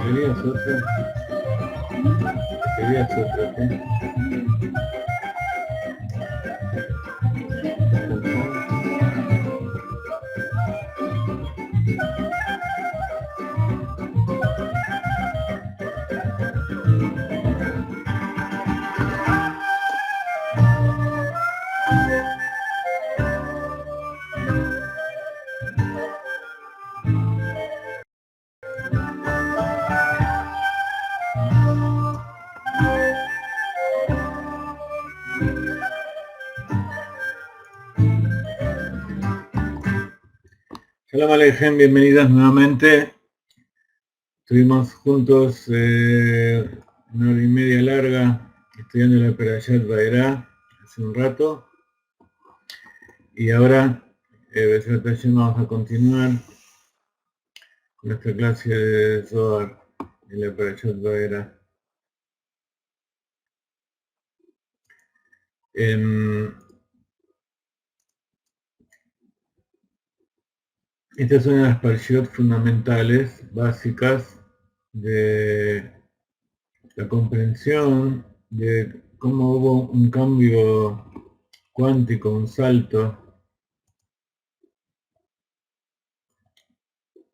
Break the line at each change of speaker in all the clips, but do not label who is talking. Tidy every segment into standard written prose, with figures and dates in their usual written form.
¿Querías otra? ¿Querías otra? ¿Qué? Shalom Aleichem, bienvenidas nuevamente. Estuvimos juntos una hora y media larga estudiando la Perashat Vaera hace un rato. Y ahora, vamos a continuar con nuestra clase de Zohar en la Perashat Vaera. Esta es una de las parashot fundamentales, básicas, de la comprensión de cómo hubo un cambio cuántico, un salto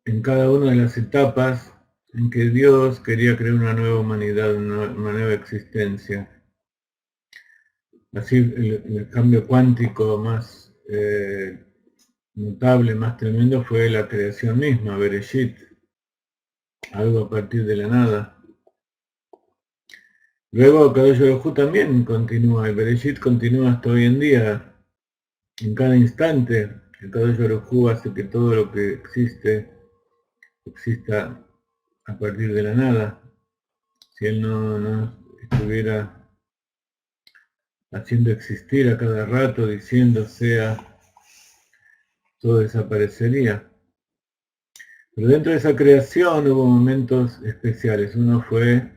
en cada una de las etapas en que Dios quería crear una nueva humanidad, una nueva existencia. Así el cambio cuántico más notable, más tremendo fue la creación misma, Bereshit, algo a partir de la nada. Luego Kadosh Baruj Hu también continúa, el Bereshit continúa hasta hoy en día, en cada instante. El Kadosh Baruj Hu hace que todo lo que exista a partir de la nada. Si él no estuviera haciendo existir a cada rato, diciendo sea, todo desaparecería. Pero dentro de esa creación hubo momentos especiales. Uno fue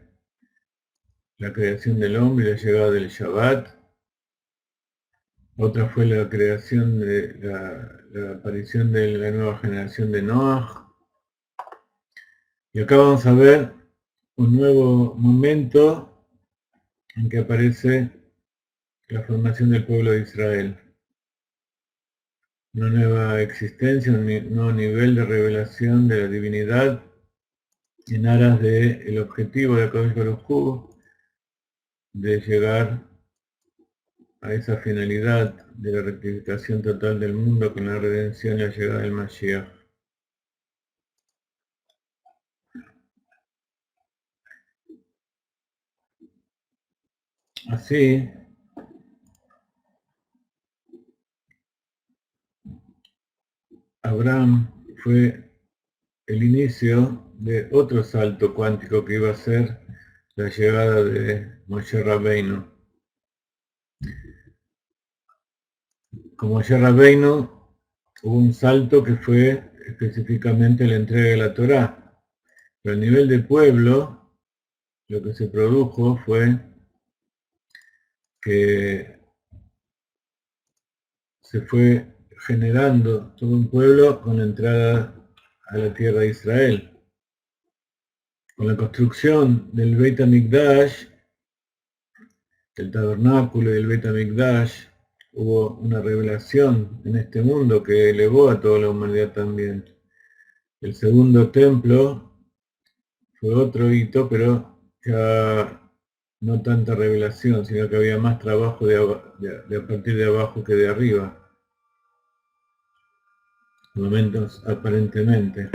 la creación del hombre y la llegada del Shabbat. Otra fue la creación de la aparición de la nueva generación de Noah. Y acá vamos a ver un nuevo momento en que aparece la formación del pueblo de Israel. Una nueva existencia, un nuevo nivel de revelación de la divinidad en aras del objetivo de Akadosh Baruj Hu, de llegar a esa finalidad de la rectificación total del mundo con la redención y la llegada del Mashiach. Así, Abraham fue el inicio de otro salto cuántico que iba a ser la llegada de Moshe Rabbeinu. Con Moshe Rabbeinu hubo un salto que fue específicamente la entrega de la Torá. Pero a nivel de pueblo, lo que se produjo fue que se fue generando todo un pueblo con la entrada a la tierra de Israel. Con la construcción del Beit HaMikdash, del tabernáculo y del Beit HaMikdash, hubo una revelación en este mundo que elevó a toda la humanidad también. El segundo templo fue otro hito, pero ya no tanta revelación, sino que había más trabajo de a partir de abajo que de arriba. Momentos aparentemente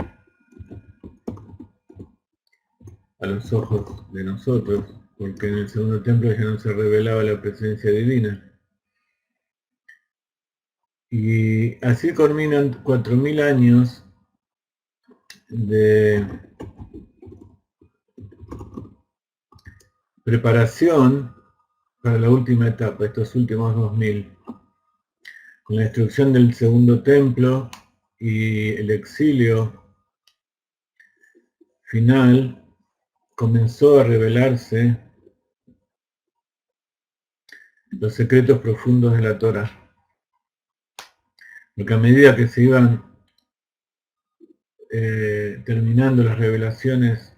a los ojos de nosotros, porque en el segundo templo ya no se revelaba la presencia divina. Y así culminan 4000 años de preparación para la última etapa, estos últimos 2000, con la destrucción del segundo templo y el exilio final, comenzó a revelarse los secretos profundos de la Torah. Porque a medida que se iban terminando las revelaciones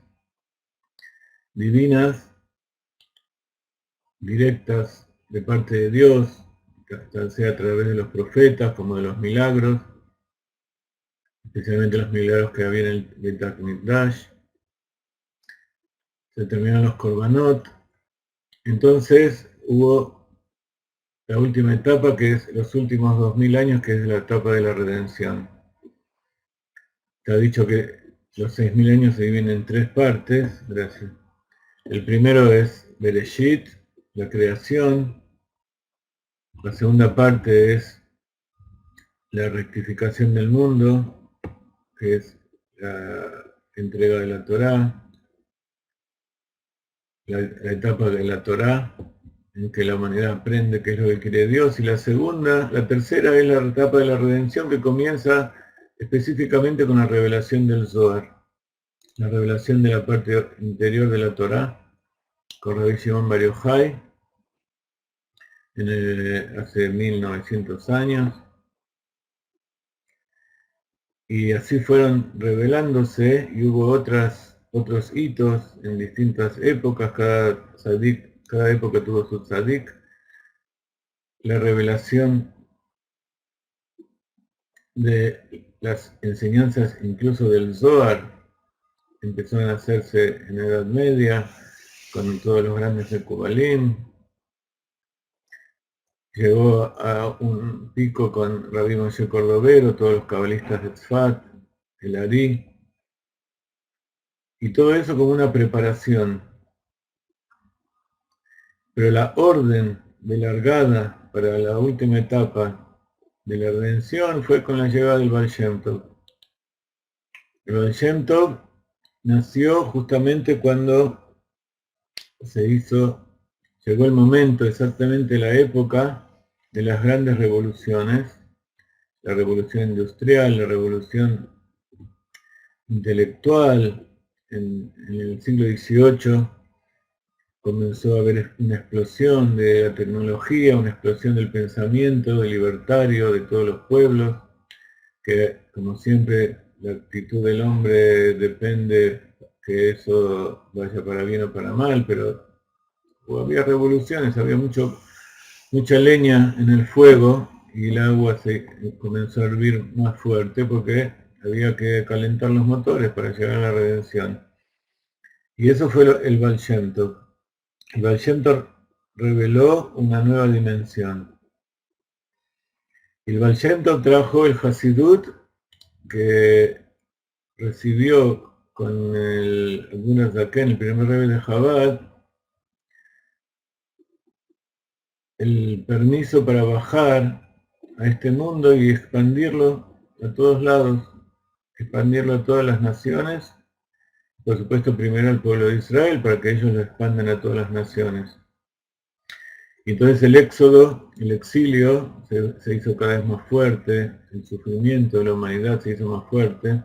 divinas, directas de parte de Dios, ya sea a través de los profetas como de los milagros, especialmente los milagros que había en el Beit HaMikdash, se terminaron los Korbanot, entonces hubo la última etapa que es los últimos 2000 años, que es la etapa de la redención. Se ha dicho que los 6000 años se dividen en tres partes, gracias. El primero es Bereshit, la creación. La segunda parte es la rectificación del mundo, que es la entrega de la Torá, la etapa de la Torá, en que la humanidad aprende qué es lo que quiere Dios. Y la tercera es la etapa de la redención, que comienza específicamente con la revelación del Zohar, la revelación de la parte interior de la Torá, con Rabbi Shimon Bar Yochai, hace 1900 años. Y así fueron revelándose y hubo otros hitos en distintas épocas, cada época tuvo su tzadik. La revelación de las enseñanzas incluso del Zohar empezaron a hacerse en la Edad Media, con todos los grandes Mekubalim. llegó a un pico con Rabbi Moshe Cordovero, todos los cabalistas de Tzfat, el Ari, y todo eso como una preparación. Pero la orden de largada para la última etapa de la redención fue con la llegada del Baal Shem Tov. El Baal Shem Tov nació justamente cuando llegó el momento, exactamente la época de las grandes revoluciones, la revolución industrial, la revolución intelectual. En el siglo XVIII comenzó a haber una explosión de la tecnología, una explosión del pensamiento, del libertario, de todos los pueblos, que como siempre la actitud del hombre depende que eso vaya para bien o para mal, pero había revoluciones, había mucha leña en el fuego y el agua se comenzó a hervir más fuerte porque había que calentar los motores para llegar a la redención. Y eso fue el Baal Shem Tov. El Baal Shem Tov reveló una nueva dimensión. El Baal Shem Tov trajo el Hasidut que recibió con el Gunnar Zaken, el primer rebe de Chabad, el permiso para bajar a este mundo y expandirlo a todos lados, expandirlo a todas las naciones, por supuesto primero al pueblo de Israel, para que ellos lo expandan a todas las naciones. Y entonces el éxodo, el exilio, se hizo cada vez más fuerte, el sufrimiento de la humanidad se hizo más fuerte,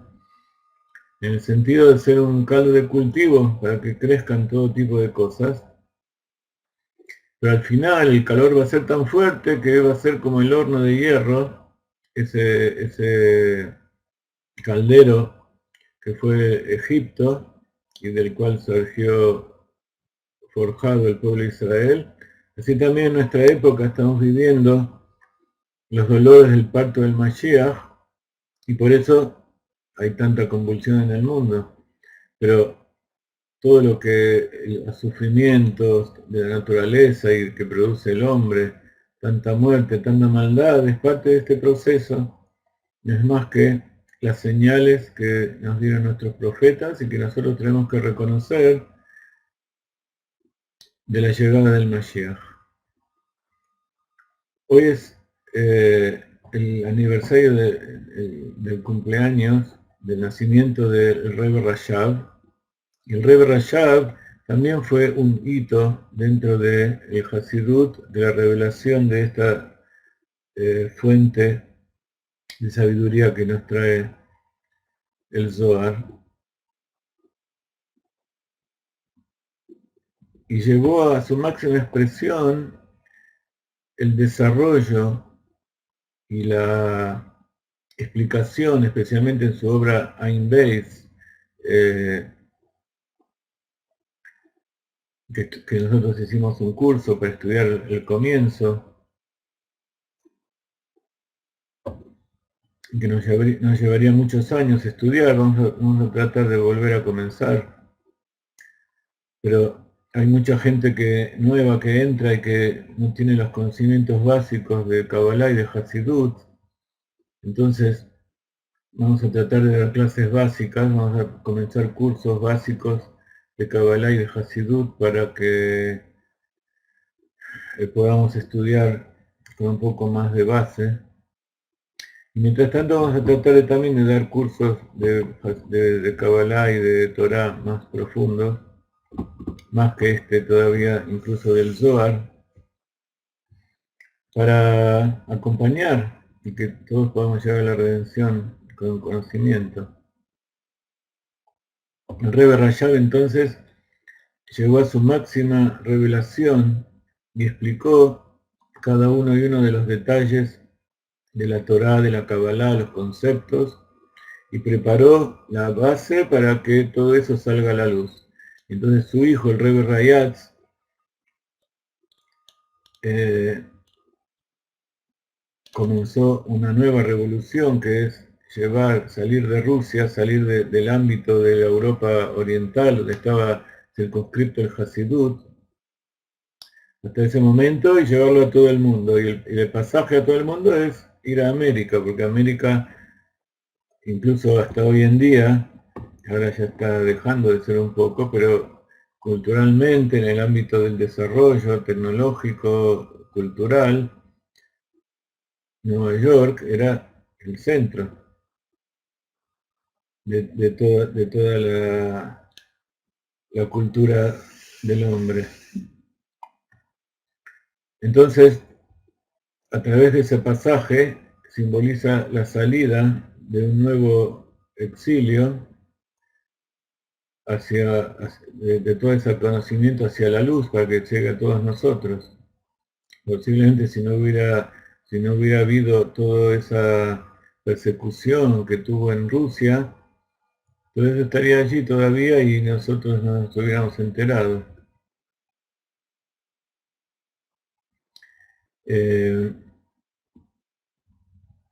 en el sentido de ser un caldo de cultivo para que crezcan todo tipo de cosas. Pero al final el calor va a ser tan fuerte que va a ser como el horno de hierro, ese caldero que fue Egipto y del cual surgió forjado el pueblo de Israel. Así también en nuestra época estamos viviendo los dolores del parto del Mashiach y por eso hay tanta convulsión en el mundo. Pero todo lo que los sufrimientos de la naturaleza y que produce el hombre, tanta muerte, tanta maldad, es parte de este proceso, no es más que las señales que nos dieron nuestros profetas y que nosotros tenemos que reconocer de la llegada del Mashiach. Hoy es el aniversario del cumpleaños del nacimiento del Rebbe Rashab. El Rebbe Rashab también fue un hito dentro del Hasidut, de la revelación de esta fuente de sabiduría que nos trae el Zohar. Y llevó a su máxima expresión el desarrollo y la explicación, especialmente en su obra Ain Beis, que nosotros hicimos un curso para estudiar el comienzo, que nos llevaría muchos años estudiar, vamos a tratar de volver a comenzar, pero hay mucha gente nueva que entra y que no tiene los conocimientos básicos de Kabbalah y de Hasidut, entonces vamos a tratar de dar clases básicas, vamos a comenzar cursos básicos de Kabbalah y de Hasidut para que podamos estudiar con un poco más de base. Y mientras tanto vamos a tratar también de dar cursos de Kabbalah y de Torah más profundos, más que este todavía, incluso del Zohar, para acompañar y que todos podamos llegar a la redención con conocimiento. El Rebbe Rashab entonces llegó a su máxima revelación y explicó cada uno y uno de los detalles de la Torá, de la Kabbalah, los conceptos, y preparó la base para que todo eso salga a la luz. Entonces su hijo, el Rebbe Rayatz, comenzó una nueva revolución que es salir de Rusia, salir del ámbito de la Europa oriental, donde estaba circunscripto el Hasidut, hasta ese momento y llevarlo a todo el mundo. Y el pasaje a todo el mundo es ir a América, porque América, incluso hasta hoy en día, ahora ya está dejando de ser un poco, pero culturalmente, en el ámbito del desarrollo tecnológico, cultural, Nueva York era el centro de toda la cultura del hombre. Entonces, a través de ese pasaje simboliza la salida de un nuevo exilio de todo ese conocimiento hacia la luz para que llegue a todos nosotros. Posiblemente si no hubiera habido toda esa persecución que tuvo en Rusia, entonces estaría allí todavía y nosotros no nos hubiéramos enterado.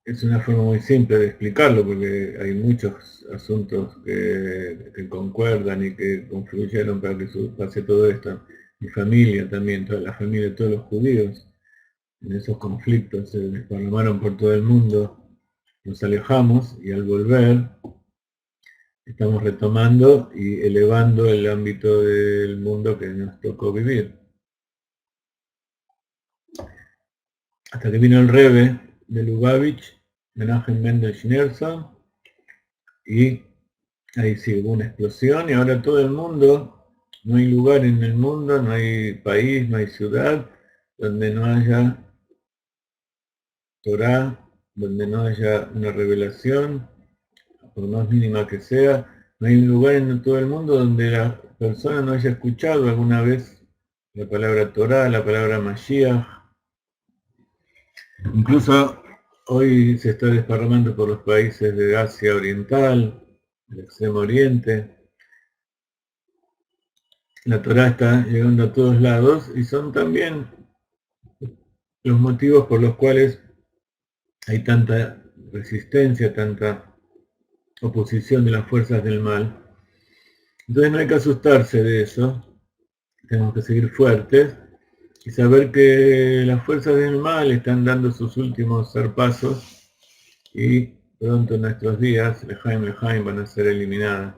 Es una forma muy simple de explicarlo porque hay muchos asuntos que concuerdan y que confluyeron para que pase todo esto. Mi familia también, toda la familia de todos los judíos, en esos conflictos se desparramaron por todo el mundo, nos alejamos y al volver estamos retomando y elevando el ámbito del mundo que nos tocó vivir. Hasta que vino el Rebbe de Lubavitch, Menachem Mendel Schneerson, y ahí sí hubo una explosión y ahora todo el mundo, no hay lugar en el mundo, no hay país, no hay ciudad donde no haya Torah, donde no haya una revelación, por más mínima que sea, no hay un lugar en todo el mundo donde la persona no haya escuchado alguna vez la palabra Torah, la palabra Mashiach. Incluso hoy se está desparramando por los países de Asia Oriental, del Extremo Oriente. La Torah está llegando a todos lados y son también los motivos por los cuales hay tanta resistencia, tanta oposición de las fuerzas del mal. Entonces no hay que asustarse de eso, tenemos que seguir fuertes y saber que las fuerzas del mal están dando sus últimos zarpazos y pronto en nuestros días, Lejaim, van a ser eliminadas.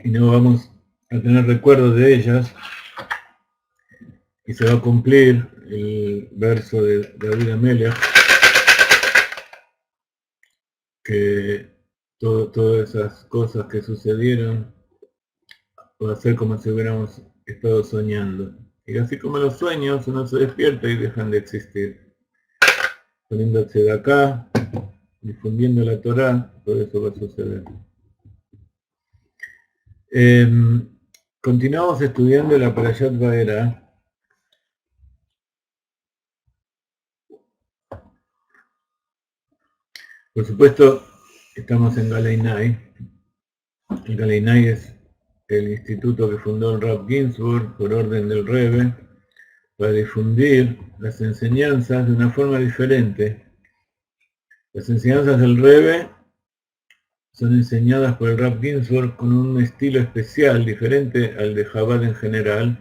Y no vamos a tener recuerdo de ellas y se va a cumplir el verso de David Amelech, que todas esas cosas que sucedieron va a ser como si hubiéramos estado soñando. Y así como los sueños, uno se despierta y dejan de existir. Poniéndose de acá, difundiendo la Torá, todo eso va a suceder. Continuamos estudiando la Parashat Vaera. Por supuesto, estamos en Galeinai. El Galeinai es el instituto que fundó el Rav Ginsburg por orden del Rebbe para difundir las enseñanzas de una forma diferente. Las enseñanzas del Rebbe son enseñadas por el Rav Ginsburg con un estilo especial, diferente al de Chabad en general,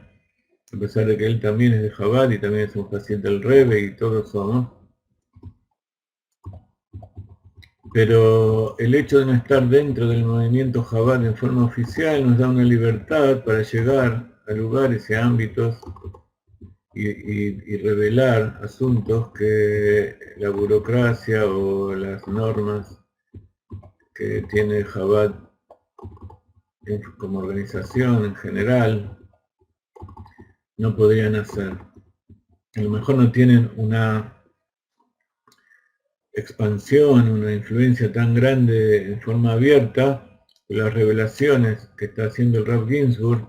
a pesar de que él también es de Chabad y también es un paciente del Rebbe y todos somos. Pero el hecho de no estar dentro del movimiento Chabad en forma oficial nos da una libertad para llegar a lugares y ámbitos y revelar asuntos que la burocracia o las normas que tiene Chabad como organización en general no podrían hacer. A lo mejor no tienen una expansión, una influencia tan grande en forma abierta, las revelaciones que está haciendo el Rav Ginsburg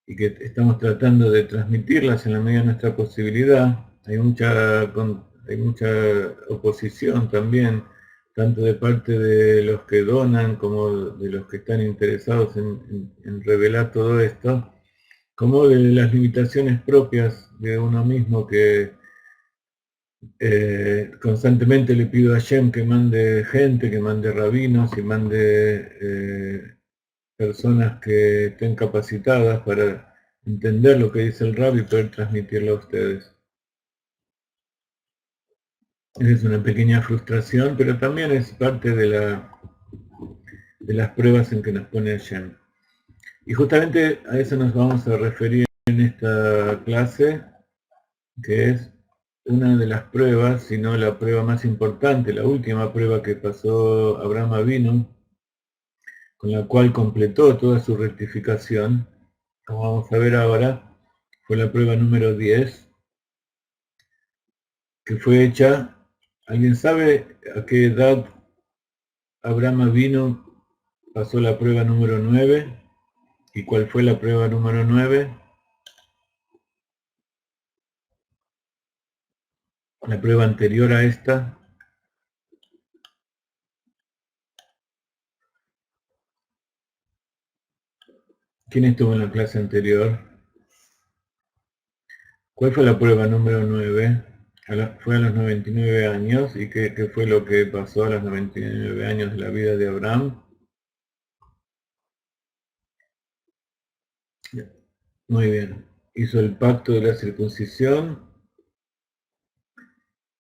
y que estamos tratando de transmitirlas en la medida de nuestra posibilidad. Hay mucha oposición también, tanto de parte de los que donan como de los que están interesados en revelar todo esto, como de las limitaciones propias de uno mismo que constantemente le pido a Hashem que mande gente, que mande rabinos y mande personas que estén capacitadas para entender lo que dice el Rab y poder transmitirlo a ustedes. Es una pequeña frustración, pero también es parte de las pruebas en que nos pone Hashem. Y justamente a eso nos vamos a referir en esta clase, que es una de las pruebas, si no la prueba más importante, la última prueba que pasó Abraham Avinu, con la cual completó toda su rectificación, como vamos a ver ahora, fue la prueba número 10, que fue hecha, ¿alguien sabe a qué edad Abraham Avinu pasó la prueba número 9? ¿Y cuál fue la prueba número 9? La prueba anterior a esta. ¿Quién estuvo en la clase anterior? ¿Cuál fue la prueba número 9? Fue a los 99 años. ¿Y qué fue lo que pasó a los 99 años de la vida de Abraham? Muy bien. Hizo el pacto de la circuncisión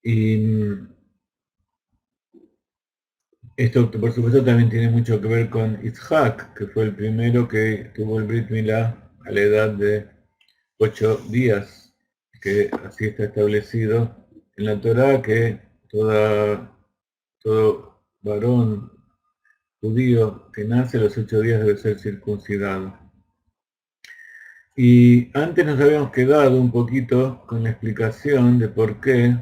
y esto por supuesto también tiene mucho que ver con Isaac, que fue el primero que tuvo el Brit Milá a la edad de 8 días, que así está establecido en la Torá, que todo varón judío que nace a los 8 días debe ser circuncidado. Y antes nos habíamos quedado un poquito con la explicación de por qué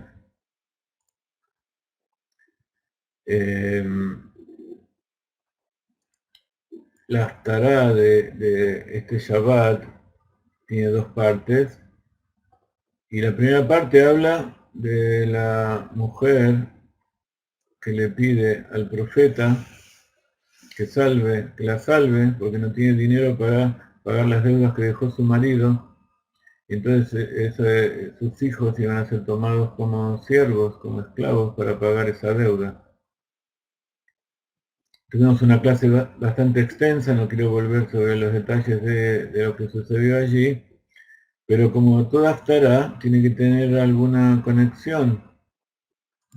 la Haftará de este Shabbat tiene dos partes. Y la primera parte habla de la mujer que le pide al profeta que la salve, porque no tiene dinero para pagar las deudas que dejó su marido. Y entonces sus hijos iban a ser tomados como siervos, como esclavos, para pagar esa deuda. Tuvimos una clase bastante extensa, no quiero volver sobre los detalles de lo que sucedió allí, pero como toda Haftará tiene que tener alguna conexión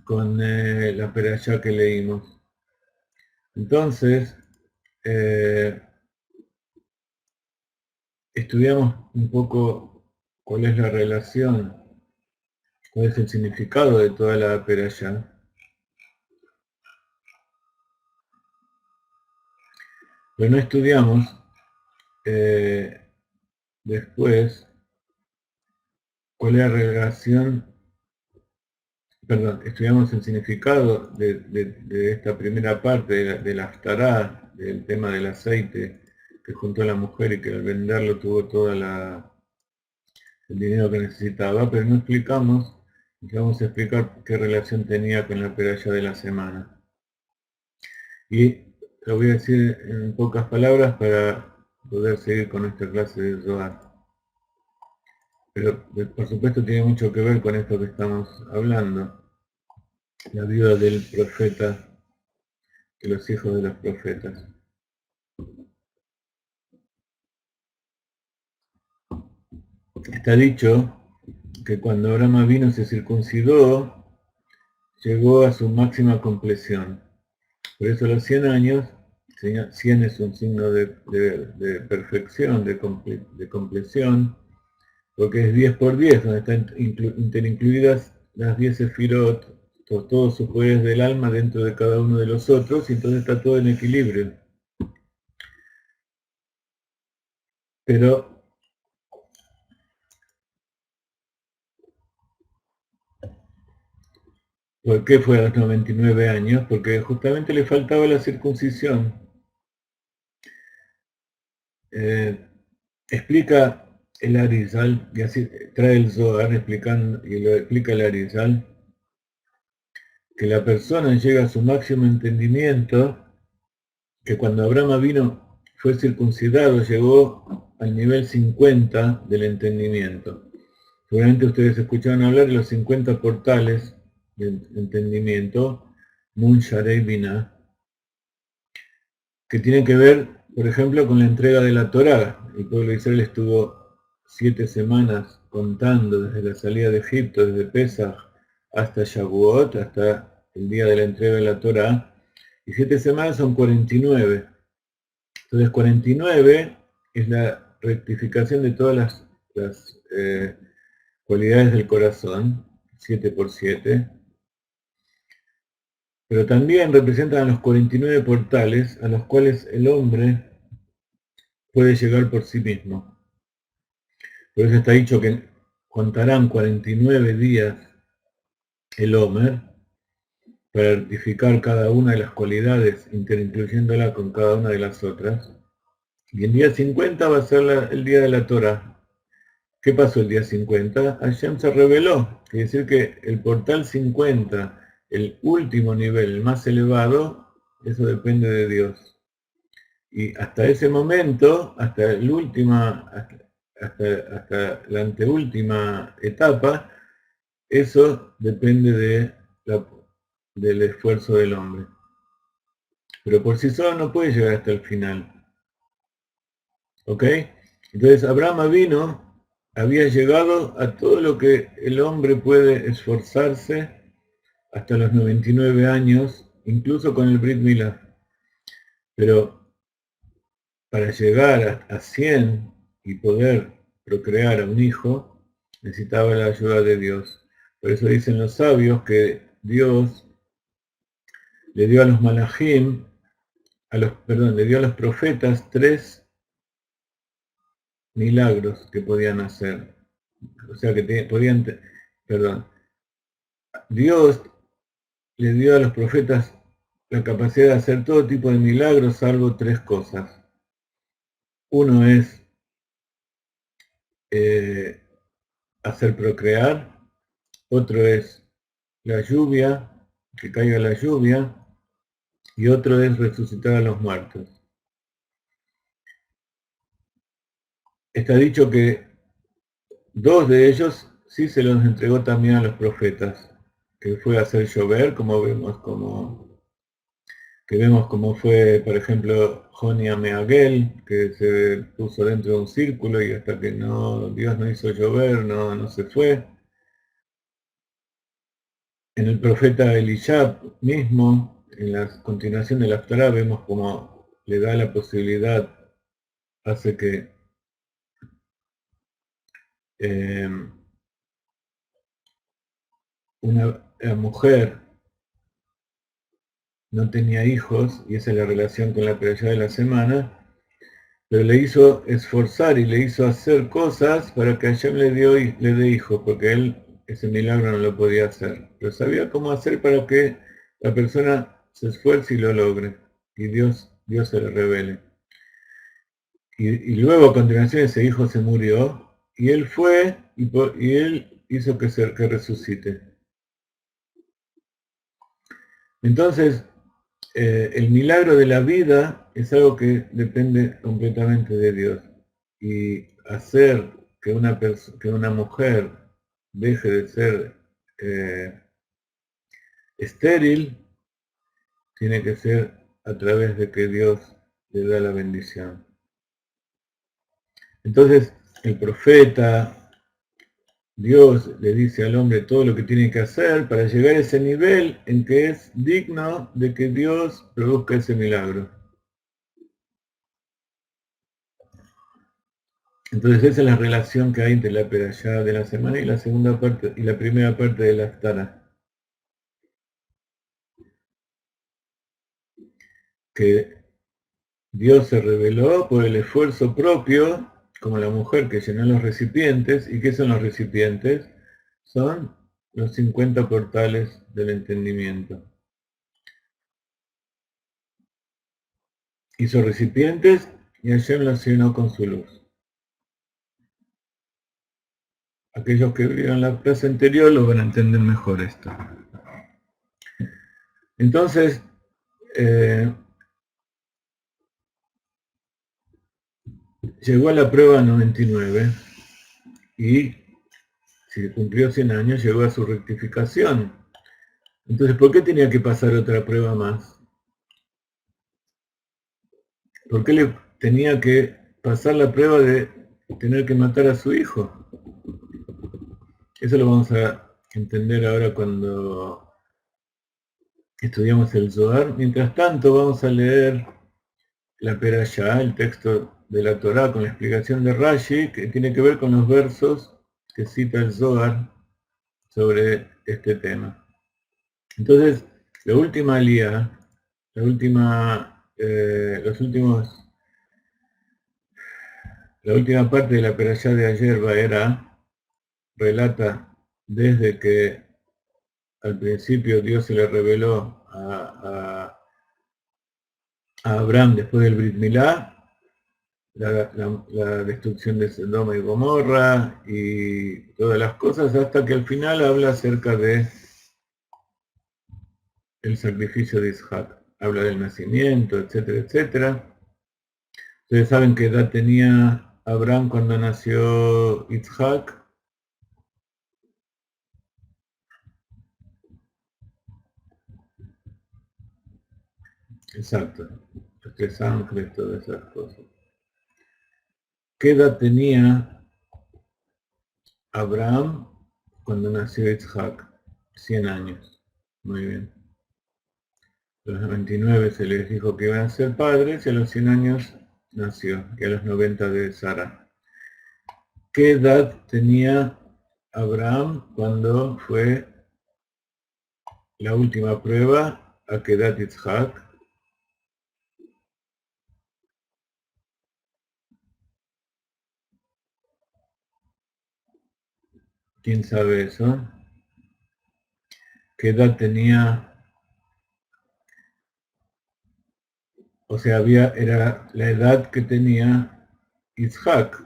con la perashá que leímos. Entonces, estudiamos un poco cuál es la relación, cuál es el significado de toda la perashá. Pero no estudiamos después cuál es la relación, estudiamos el significado de esta primera parte de la Haftará, del tema del aceite que juntó a la mujer y que al venderlo tuvo todo el dinero que necesitaba, pero no explicamos, y vamos a explicar qué relación tenía con la peralla de la semana. Y lo voy a decir en pocas palabras para poder seguir con nuestra clase de Zohar. Pero por supuesto tiene mucho que ver con esto que estamos hablando, la vida del profeta, de los hijos de los profetas. Está dicho que cuando Abraham vino se circuncidó, llegó a su máxima compleción. Por eso los 100 años, 100 es un signo de perfección, de compleción, porque es 10 por 10, donde están interincluidas las 10 sefirot, todos sus poderes del alma dentro de cada uno de los otros, y entonces está todo en equilibrio. Pero ¿por qué fue a los 99 años? Porque justamente le faltaba la circuncisión. Explica el Arizal, y así trae el Zohar explicando, y lo explica el Arizal, que la persona llega a su máximo entendimiento, que cuando Abraham vino fue circuncidado, llegó al nivel 50 del entendimiento. Seguramente ustedes escucharon hablar de los 50 portales del entendimiento, Mun Sharei Binah, que tienen que ver, por ejemplo, con la entrega de la Torá. El pueblo de Israel estuvo 7 semanas contando desde la salida de Egipto, desde Pesach hasta Shavuot, hasta el día de la entrega de la Torá, y 7 semanas son 49. Entonces 49 es la rectificación de todas las cualidades del corazón, 7 por 7, pero también representan a los 49 portales a los cuales el hombre puede llegar por sí mismo. Por eso está dicho que contarán 49 días el Homer para rectificar cada una de las cualidades, incluyéndola con cada una de las otras. Y el día 50 va a ser el día de la Torah. ¿Qué pasó el día 50? Hashem se reveló. Quiere decir que el portal 50, el último nivel, el más elevado, eso depende de Dios. Y hasta ese momento, hasta la anteúltima etapa, eso depende del esfuerzo del hombre. Pero por sí solo no puede llegar hasta el final. ¿Ok? Entonces Abraham había llegado a todo lo que el hombre puede esforzarse hasta los 99 años, incluso con el Brit Milá. Pero para llegar a 100 y poder procrear a un hijo, necesitaba la ayuda de Dios. Por eso dicen los sabios que Dios le dio a los malajim, le dio a los profetas 3 milagros que podían hacer. O sea que Dios le dio a los profetas la capacidad de hacer todo tipo de milagros, salvo 3 cosas. Uno es hacer procrear, otro es la lluvia, que caiga la lluvia, y otro es resucitar a los muertos. Está dicho que 2 de ellos sí se los entregó también a los profetas, que fue hacer llover, que vemos como fue, por ejemplo, Joni Ameagel, que se puso dentro de un círculo y hasta que Dios no hizo llover, no se fue. En el profeta Elisha mismo, en la continuación de la Torá, vemos como le da la posibilidad, hace que una mujer no tenía hijos, y esa es la relación con la peralla de la semana, pero le hizo esforzar y le hizo hacer cosas para que Hashem le dé hijos, porque él ese milagro no lo podía hacer. Pero sabía cómo hacer para que la persona se esfuerce y lo logre, y Dios se le revele. Y luego a continuación ese hijo se murió, y él fue, y él hizo que resucite. Entonces, el milagro de la vida es algo que depende completamente de Dios. Y hacer que una mujer deje de ser estéril tiene que ser a través de que Dios le da la bendición. Entonces, el profeta, Dios le dice al hombre todo lo que tiene que hacer para llegar a ese nivel en que es digno de que Dios produzca ese milagro. Entonces esa es la relación que hay entre la perashá de la semana y la segunda parte y la primera parte de la Haftara. Que Dios se reveló por el esfuerzo propio, como la mujer que llenó los recipientes. ¿Y qué son los recipientes? Son los 50 portales del entendimiento. Hizo recipientes y Hashem los llenó con su luz. Aquellos que vieron la clase anterior lo van a entender mejor esto. Entonces, llegó a la prueba 99 y si cumplió 100 años llegó a su rectificación. Entonces, ¿por qué tenía que pasar otra prueba más? ¿Por qué le tenía que pasar la prueba de tener que matar a su hijo. Eso lo vamos a entender ahora cuando estudiamos el Zohar. Mientras tanto vamos a leer la Perashá, el texto de la Torá con la explicación de Rashi, que tiene que ver con los versos que cita el Zohar sobre este tema. Entonces, la última aliyá, la última parte de la Perashá de ayer, Vaera, relata desde que al principio Dios se le reveló a Abraham después del Brit Milá, la destrucción de Sodoma y Gomorra y todas las cosas, hasta que al final habla acerca de el sacrificio de Isaac. Habla del nacimiento, etcétera, etcétera. Ustedes saben qué edad tenía Abraham cuando nació Isaac. Exacto. Los 3 ángeles, todas esas cosas. ¿Qué edad tenía Abraham cuando nació Isaac? 100 años. Muy bien. A los 99 se les dijo que iban a ser padres y a los 100 años nació, y a los 90 de Sara. ¿Qué edad tenía Abraham cuando fue la última prueba a qué edad Isaac? ¿Quién sabe eso? ¿Qué edad tenía? O sea, era la edad que tenía Isaac.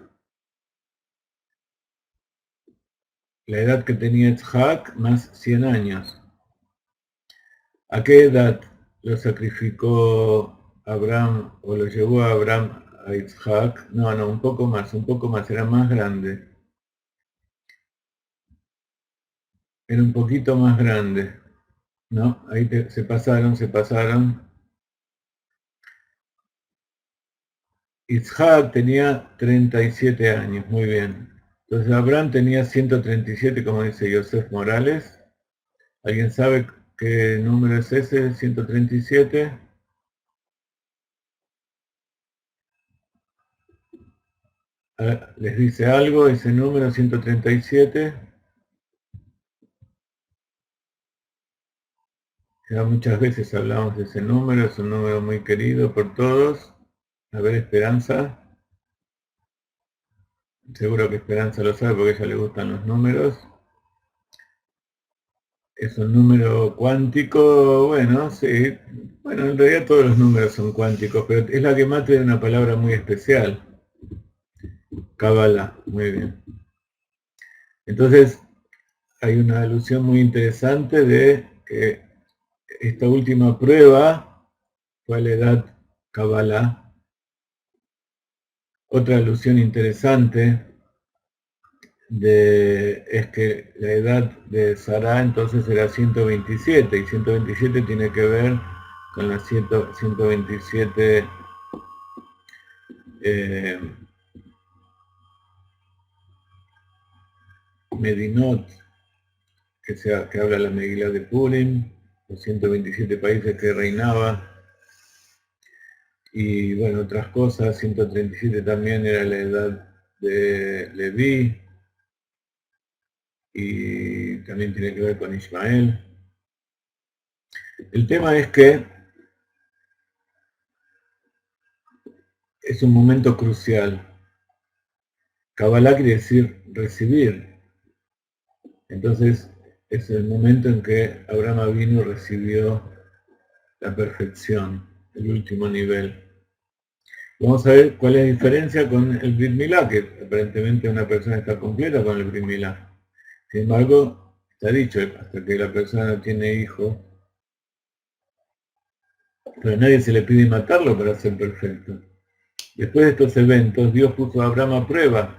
La edad que tenía Isaac más 100 años. ¿A qué edad lo sacrificó Abraham o lo llevó a Abraham a Isaac? No, un poco más, era más grande. Era un poquito más grande. ¿No? Ahí se pasaron. Isaac tenía 37 años, muy bien. Entonces Abraham tenía 137, como dice Yosef Morales. ¿Alguien sabe qué número es ese, 137? ¿Les dice algo ese número, 137? Ya muchas veces hablamos de ese número, es un número muy querido por todos. A ver, Esperanza. Seguro que Esperanza lo sabe porque a ella le gustan los números. Es un número cuántico, bueno, sí. Bueno, en realidad todos los números son cuánticos, pero es la que más tiene una palabra muy especial. Kabbalah, muy bien. Entonces, hay una alusión muy interesante de que esta última prueba fue a la edad Kabbalah. Otra alusión interesante es que la edad de Sarah entonces era 127, y 127 tiene que ver con las 127 Medinot, que habla la Megilá de Purim, los 127 países que reinaba, y bueno, otras cosas. 137 también era la edad de Leví, y también tiene que ver con Ismael. El tema es que es un momento crucial. Kabbalah quiere decir recibir. Entonces es el momento en que Abraham Avinu recibió la perfección, el último nivel. Vamos a ver cuál es la diferencia con el Brit Milá, que aparentemente una persona está completa con el Brit Milá. Sin embargo, está dicho, hasta que la persona no tiene hijos, pero a nadie se le pide matarlo para ser perfecto. Después de estos eventos, Dios puso a Abraham a prueba.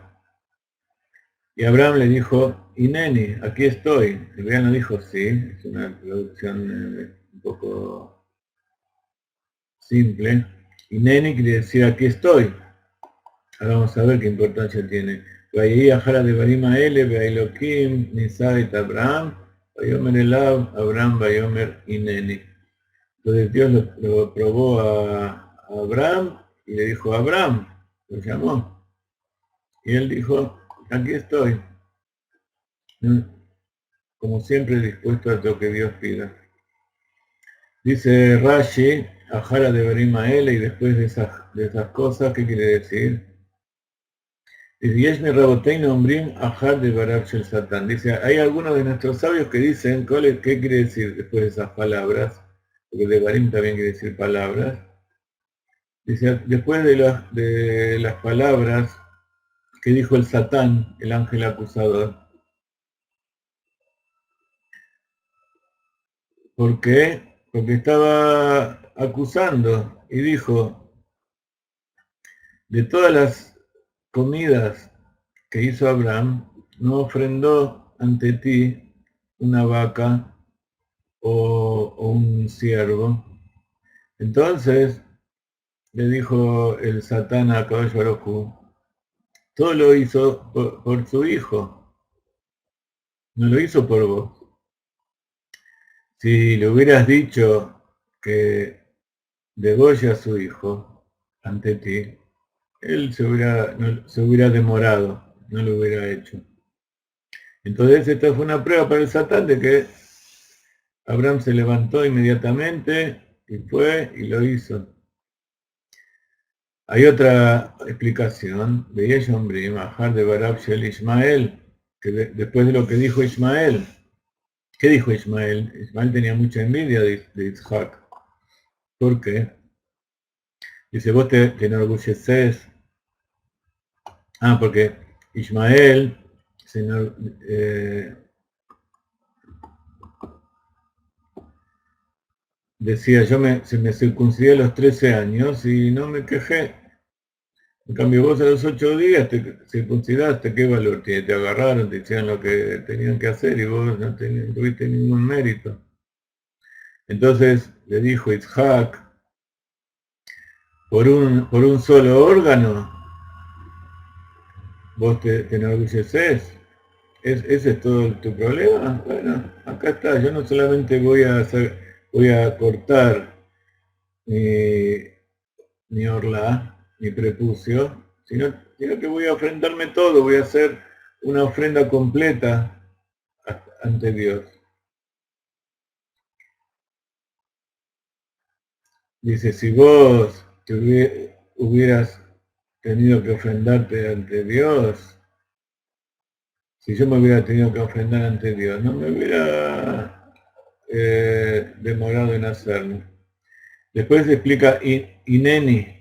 Y Abraham le dijo, Ineni, aquí estoy. En realidad no dijo sí, es una traducción un poco simple. Ineni quiere decir aquí estoy. Ahora vamos a ver qué importancia tiene. Vayí Ajara de Barima Ele, Beailokim, Nisait Abraham, Bayomer Elav, Abraham, Bayomer Ineni. Entonces Dios lo probó a Abraham y le dijo, Abraham, lo llamó. Y él dijo, aquí estoy, como siempre dispuesto a lo que Dios pida. Dice Rashi, Ajara de Barima Ele, y después de esas cosas, ¿qué quiere decir? Dice, hay algunos de nuestros sabios que dicen, ¿qué quiere decir después de esas palabras? Porque de Barim también quiere decir palabras. Dice, después de las palabras que dijo el Satán, el ángel acusador. ¿Por qué? Porque estaba acusando y dijo, de todas las comidas que hizo Abraham, no ofrendó ante ti una vaca o un siervo. Entonces le dijo el Satán a Kadosh Baruj Hu, todo lo hizo por su hijo, no lo hizo por vos. Si le hubieras dicho que degolla a su hijo ante ti, él se hubiera demorado, no lo hubiera hecho. Entonces esta fue una prueba para el Satán de que Abraham se levantó inmediatamente y fue y lo hizo. Hay otra explicación de Yeshombrim, Ahar de Barab Shel Ismael, que después de lo que dijo Ismael, ¿qué dijo Ismael? Ismael tenía mucha envidia de Isaac. ¿Por qué? Dice, vos te enorgulleces. Porque Ismael decía, se me circuncidé a los 13 años y no me quejé. En cambio vos a los 8 días te circuncidaste, ¿qué valor tiene? Te agarraron, te hicieron lo que tenían que hacer y vos no tuviste ningún mérito. Entonces le dijo Isaac, por un solo órgano, vos te enorgulleces. ¿Ese es todo tu problema? Bueno, acá está, yo no solamente voy a cortar mi orla, mi prepucio, sino que voy a ofrendarme todo, voy a hacer una ofrenda completa ante Dios. Dice, si vos hubieras tenido que ofrendarte ante Dios, si yo me hubiera tenido que ofrendar ante Dios, no me hubiera demorado en hacerlo. Después explica Ineni,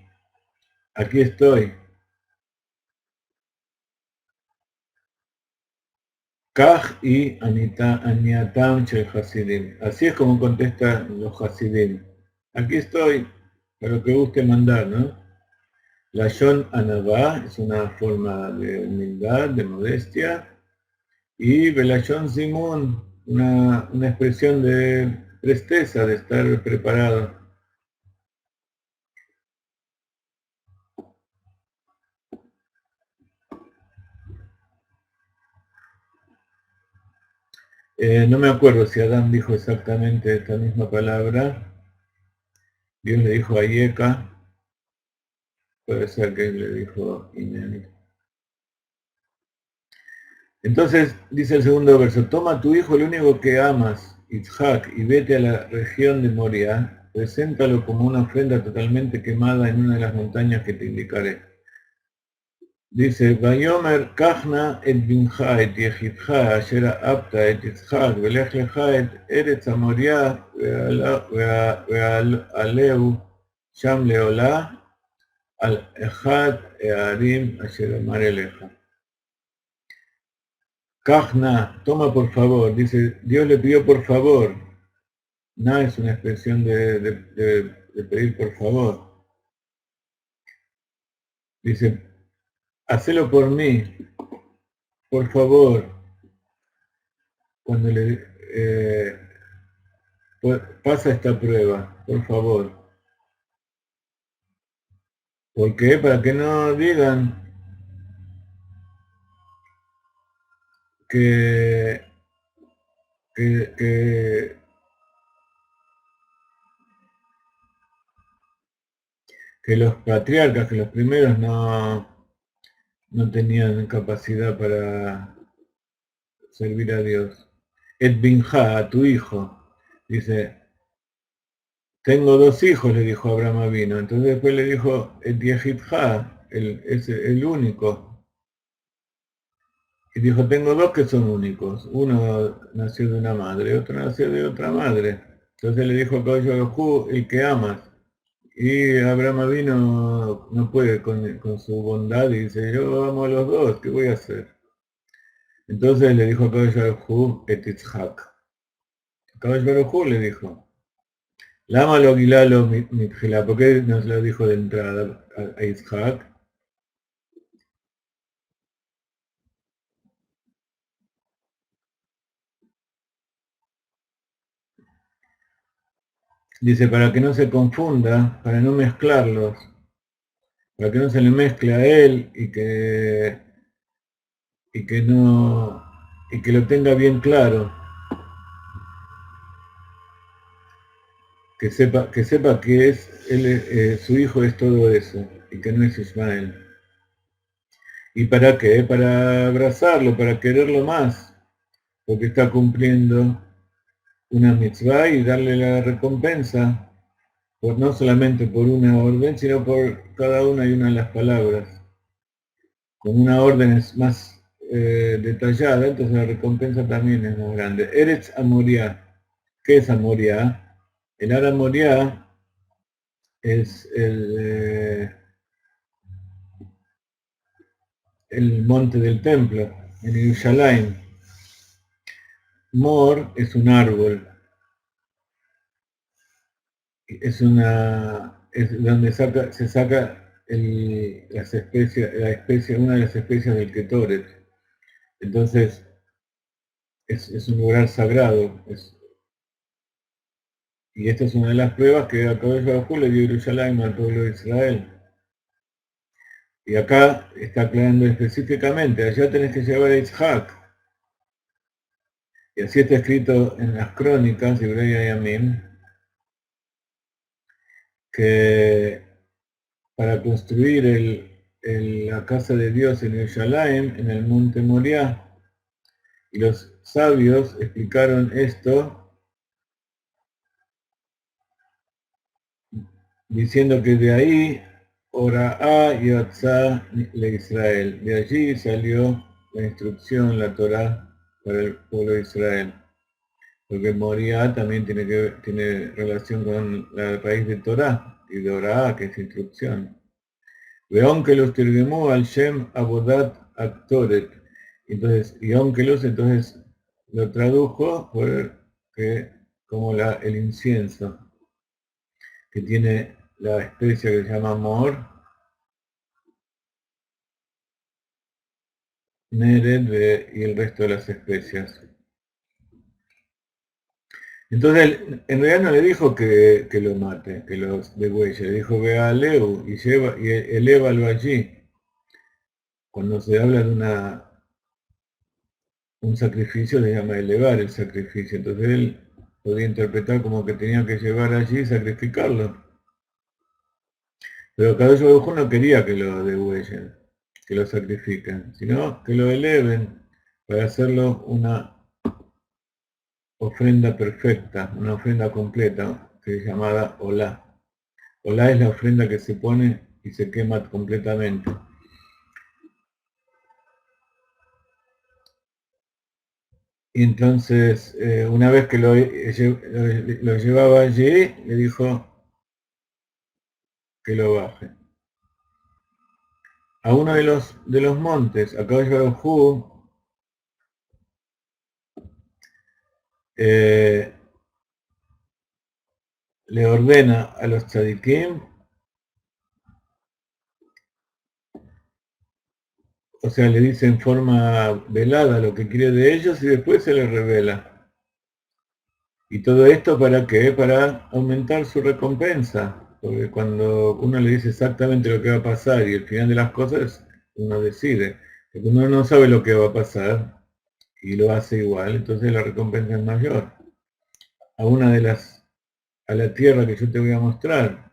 aquí estoy. Kaj y Aniatam Shel Hasidim. Así es como contestan los Hasidim. Aquí estoy, para lo que guste mandar, ¿no? La Shon Anabá es una forma de humildad, de modestia. Y Belashon Simón, una expresión de presteza, de estar preparado. No me acuerdo si Adán dijo exactamente esta misma palabra. Dios le dijo a Yeka, puede ser que él le dijo Ineni. Entonces dice el segundo verso, toma a tu hijo, el único que amas, Itzhak, y vete a la región de Moria, preséntalo como una ofrenda totalmente quemada en una de las montañas que te indicaré. Dice, Vayomer Kachna et Bincha et Yechidcha, Asher Apta et Itzhak, Velech Lecha et Eretz Amoria, Ve'aleu Sham Leola, al Echad Earim Asher Amar Eleja. Kachna, toma por favor, dice, Dios le pidió por favor. Na es una expresión de pedir por favor. Dice, hacelo por mí, por favor. Cuando pasa esta prueba, por favor. ¿Por qué? Para que no digan, que, que, que, que los patriarcas, que los primeros no tenían capacidad para servir a Dios. Et binja, a tu hijo, dice, tengo 2 hijos, le dijo Abraham Avino. Entonces después le dijo, Et yehidja, el único. Y dijo, tengo 2 que son únicos. Uno nació de una madre, otro nació de otra madre. Entonces le dijo a Kadosh, el que amas. Y Abraham Avino no puede con su bondad y dice, yo amo a los 2, ¿qué voy a hacer? Entonces le dijo a Kadosh et Yitzhak. Kadosh le dijo, Lama lo Gilalo Mitjila, ¿por qué nos lo dijo de entrada a Yitzhak? Dice, para que no se confunda, para no mezclarlos, para que no se le mezcle a él y que no, y que lo tenga bien claro, que sepa que él, su hijo es todo eso, y que no es Ismael. ¿Y para qué? Para abrazarlo, para quererlo más, porque está cumpliendo una mitzvah y darle la recompensa, no solamente por una orden, sino por cada una y una de las palabras. Con una orden es más detallada, entonces la recompensa también es más grande. Eretz Amoria. ¿Qué es Amoria? El Ara Moria es el monte del templo, en Yerushalayim. Mor es un árbol, es donde se saca las especies, una de las especies del Ketoret. Entonces, es un lugar sagrado. Y esta es una de las pruebas que a Kadosh Baruj Hu le dio Yerushalayim al pueblo de Israel. Y acá está aclarando específicamente, allá tenés que llevar a Yitzhak. Y así está escrito en las crónicas, Ibrei Yamim, que para construir la casa de Dios en Yerushalayim, en el monte Moriah, y los sabios explicaron esto diciendo que de ahí Ora'a Yatzá le Israel, de allí salió la instrucción, la Torá para el pueblo de Israel, porque Moriah también tiene relación con la raíz de Torá y de Ora'a, que es instrucción. Veón que los tergemó al Shem Abodat Aktoret. Entonces, y aunque entonces lo tradujo como el incienso, que tiene la especia que se llama Mor, Nered y el resto de las especias. Entonces, en realidad no le dijo que lo mate, que los degüelle, le dijo ve a Leu y elévalo allí. Cuando se habla de un sacrificio, se llama elevar el sacrificio. Entonces él podía interpretar como que tenía que llevar allí y sacrificarlo. Pero Kadosh Baruj Hu no quería que lo degüellen, que lo sacrifiquen, sino que lo eleven para hacerlo una ofrenda perfecta, una ofrenda completa, que es llamada Olá. Olá es la ofrenda que se pone y se quema completamente. Y entonces, una vez que lo llevaba allí, le dijo que lo baje. A uno de los montes, a Kadosh Baruj Hu, le ordena a los tzadikim, o sea, le dice en forma velada lo que quiere de ellos y después se les revela. ¿Y todo esto para qué? Para aumentar su recompensa. Porque cuando uno le dice exactamente lo que va a pasar y el final de las cosas, uno decide. Porque uno no sabe lo que va a pasar. y lo hace igual, entonces la recompensa es mayor. A la tierra que yo te voy a mostrar,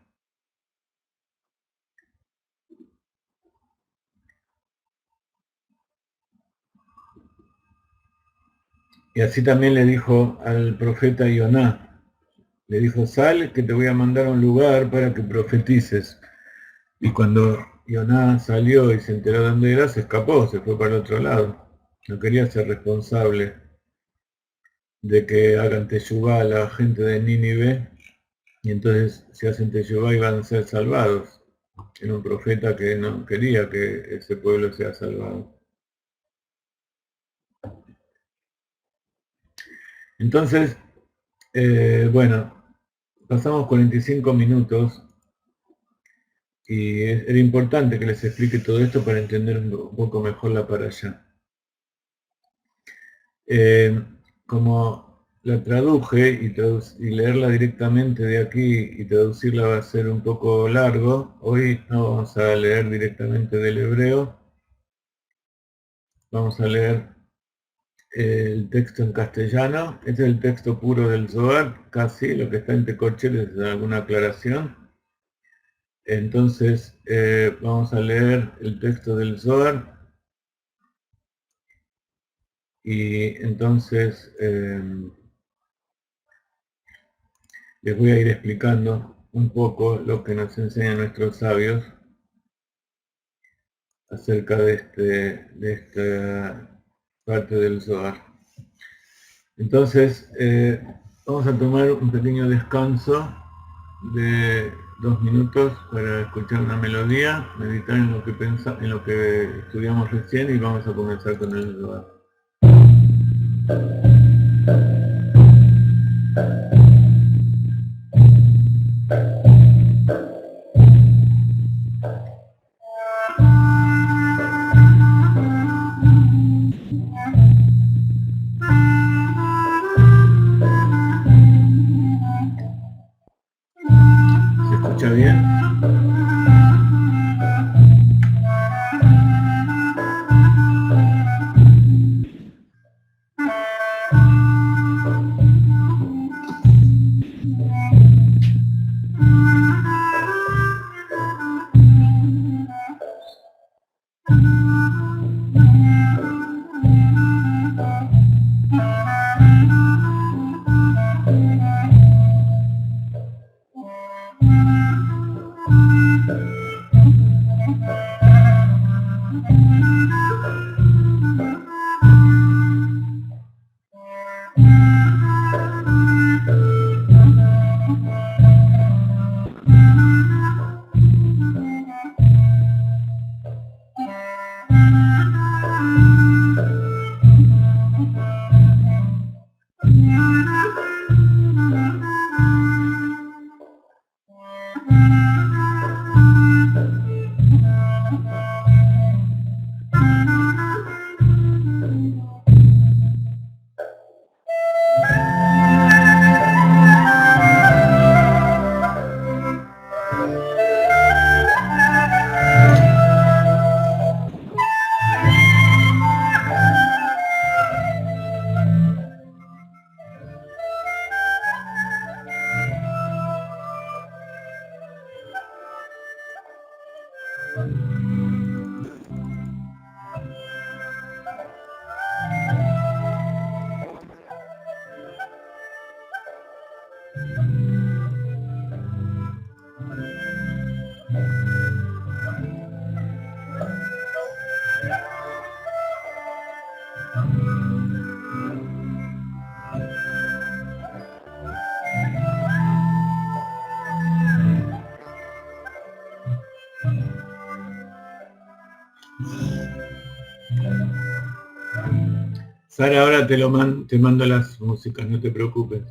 y así también le dijo al profeta Ioná, le dijo, sal que te voy a mandar a un lugar para que profetices. Y cuando Ioná salió y se enteró de dónde era, se escapó, se fue para el otro lado. No quería ser responsable de que hagan teshuvá a la gente de Nínive, y entonces si hacen teshuvá iban a ser salvados. Era un profeta que no quería que ese pueblo sea salvado. Entonces, bueno, pasamos 45 minutos y era importante que les explique todo esto para entender un poco mejor la parashá. Como la traduje y leerla directamente de aquí y traducirla va a ser un poco largo, hoy no vamos a leer directamente del hebreo, vamos a leer el texto en castellano. Este es el texto puro del Zohar, casi, lo que está entre corchetes es alguna aclaración. Entonces vamos a leer el texto del Zohar y entonces les voy a ir explicando un poco lo que nos enseñan nuestros sabios acerca de esta parte del Zohar. Entonces, vamos a tomar un pequeño descanso de 2 minutos para escuchar una melodía, meditar en lo que en lo que estudiamos recién y vamos a comenzar con el Zohar. ¿Se escucha bien? Sara, ahora te mando las músicas, no te preocupes.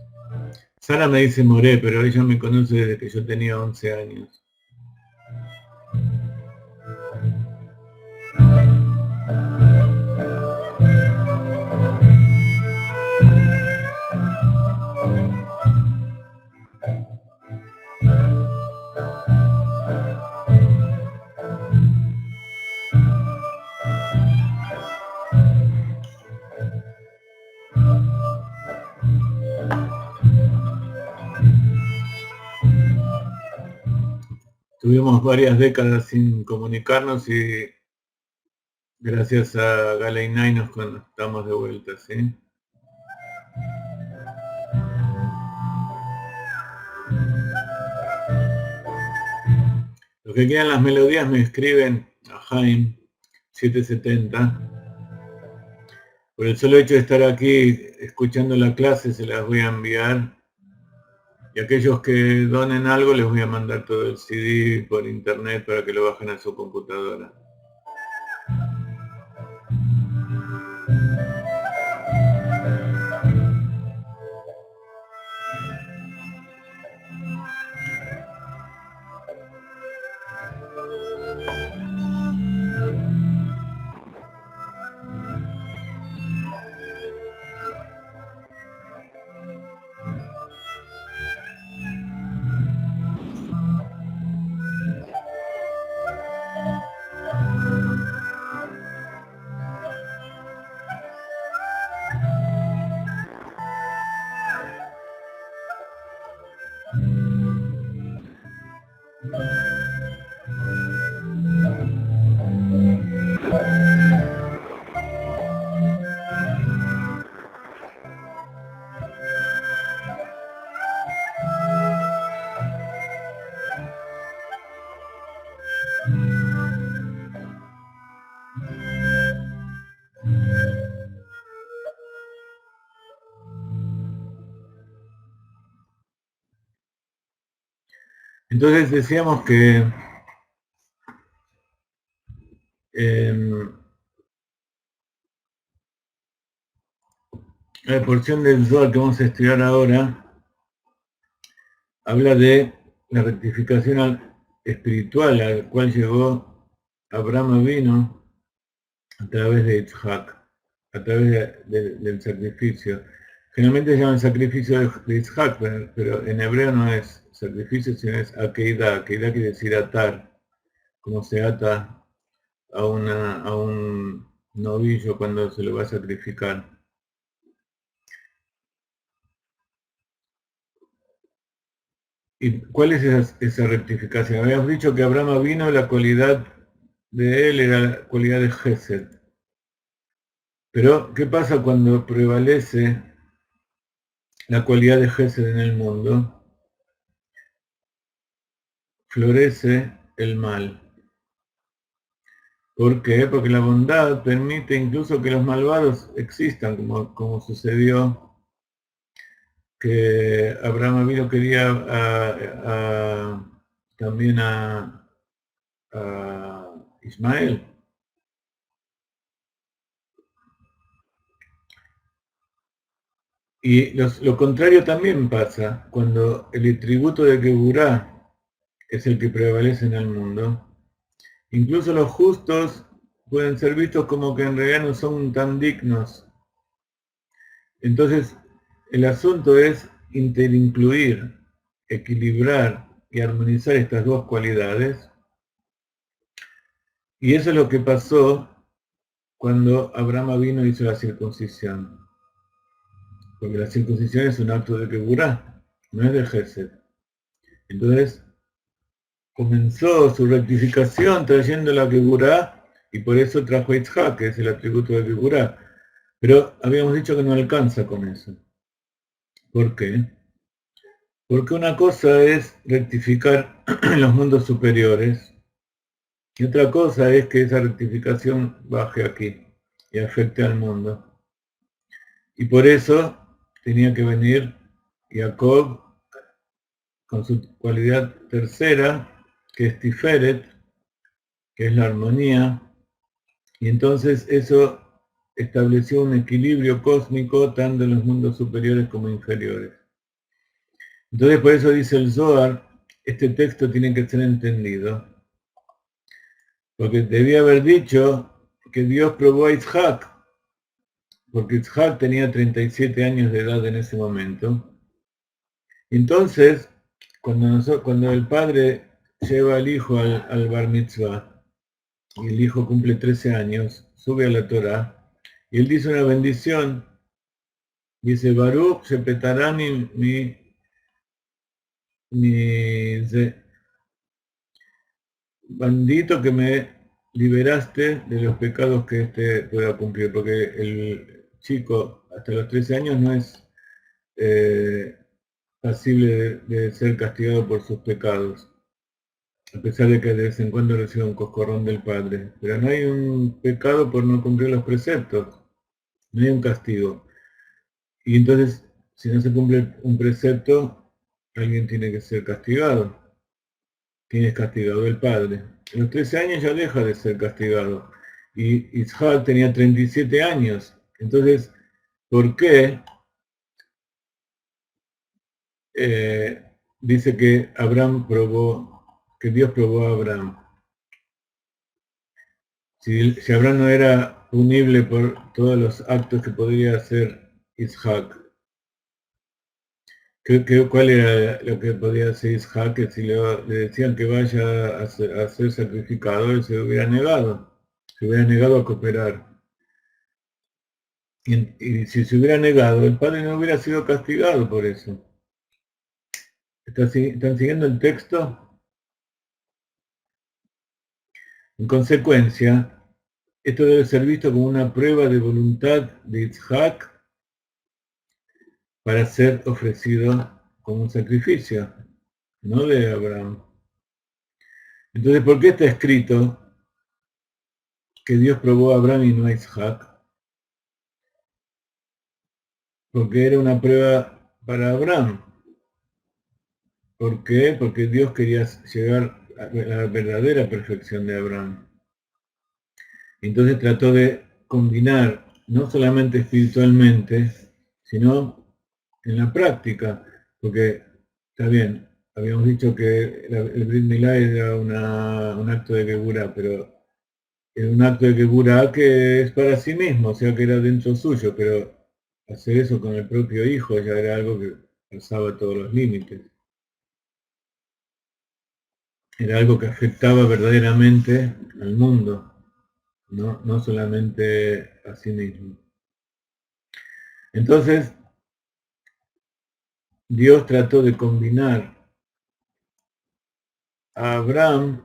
Sara me dice Moré, pero ella me conoce desde que yo tenía 11 años. Tuvimos varias décadas sin comunicarnos y gracias a Galeinai nos conectamos de vuelta, ¿sí? Los que quieran las melodías me escriben a Jaime 770. Por el solo hecho de estar aquí escuchando la clase se las voy a enviar. Y aquellos que donen algo les voy a mandar todo el CD por internet para que lo bajen a su computadora. Entonces decíamos que la porción del Zohar que vamos a estudiar ahora habla de la rectificación espiritual al cual llegó Abraham Avinu a través de Yitzhak, a través del sacrificio. Generalmente se llama el sacrificio de Yitzhak, pero en hebreo no es sacrificio, sino es Akeida. Akeida quiere decir atar, como se ata a un novillo cuando se lo va a sacrificar. ¿Y cuál es esa rectificación? Habíamos dicho que Abraham vino, la cualidad de él era la cualidad de Gesed. Pero, ¿qué pasa cuando prevalece la cualidad de Gesed en el mundo? Florece el mal. ¿Por qué? Porque la bondad permite incluso que los malvados existan, como sucedió que Abraham vino quería también a Ismael. Y lo contrario también pasa cuando el tributo de Geburá es el que prevalece en el mundo. Incluso los justos pueden ser vistos como que en realidad no son tan dignos. Entonces, el asunto es interincluir, equilibrar y armonizar estas dos cualidades. Y eso es lo que pasó cuando Abraham vino y hizo la circuncisión. Porque la circuncisión es un acto de Geburá, no es de Gesed. Entonces, comenzó su rectificación trayendo la Geburá y por eso trajo Yitzhak, que es el atributo de Geburá. Pero habíamos dicho que no alcanza con eso. ¿Por qué? Porque una cosa es rectificar en los mundos superiores y otra cosa es que esa rectificación baje aquí y afecte al mundo. Y por eso tenía que venir Jacob con su cualidad tercera, que es Tiferet, que es la armonía, y entonces eso estableció un equilibrio cósmico tanto en los mundos superiores como inferiores. Entonces por eso dice el Zohar, este texto tiene que ser entendido, porque debía haber dicho que Dios probó a Yitzhak, porque Yitzhak tenía 37 años de edad en ese momento. Entonces, cuando el padre lleva al hijo al bar mitzvah, y el hijo cumple 13 años, sube a la Torah, y él dice una bendición Dice, Baruch Shepetarani bendito que me liberaste de los pecados que pueda cumplir, porque el chico hasta los 13 años no es pasible de ser castigado por sus pecados, a pesar de que de vez en cuando recibe un coscorrón del padre. Pero no hay un pecado por no cumplir los preceptos, no hay un castigo. Y entonces, si no se cumple un precepto, alguien tiene que ser castigado. ¿Quién es castigado? El padre. A los 13 años ya deja de ser castigado. Y Isaac tenía 37 años. Entonces, ¿por qué dice que que Dios probó a Abraham? Si Abraham no era punible por todos los actos que podría hacer Isaac, ¿cuál era lo que podía hacer Isaac? Que si le decían que vaya a ser sacrificado, él se hubiera negado. Se hubiera negado a cooperar. Y si se hubiera negado, el padre no hubiera sido castigado por eso. ¿Están siguiendo el texto? En consecuencia, esto debe ser visto como una prueba de voluntad de Isaac para ser ofrecido como un sacrificio, no de Abraham. Entonces, ¿por qué está escrito que Dios probó a Abraham y no a Isaac? Porque era una prueba para Abraham. ¿Por qué? Porque Dios quería llegar a la verdadera perfección de Abraham. Entonces trató de combinar, no solamente espiritualmente, sino en la práctica, porque está bien, habíamos dicho que el Brit Milá era un acto de Geburá, pero era un acto de Geburá que es para sí mismo, o sea que era dentro suyo, pero hacer eso con el propio hijo ya era algo que pasaba todos los límites. Era algo que afectaba verdaderamente al mundo, no solamente a sí mismo. Entonces, Dios trató de combinar a Abraham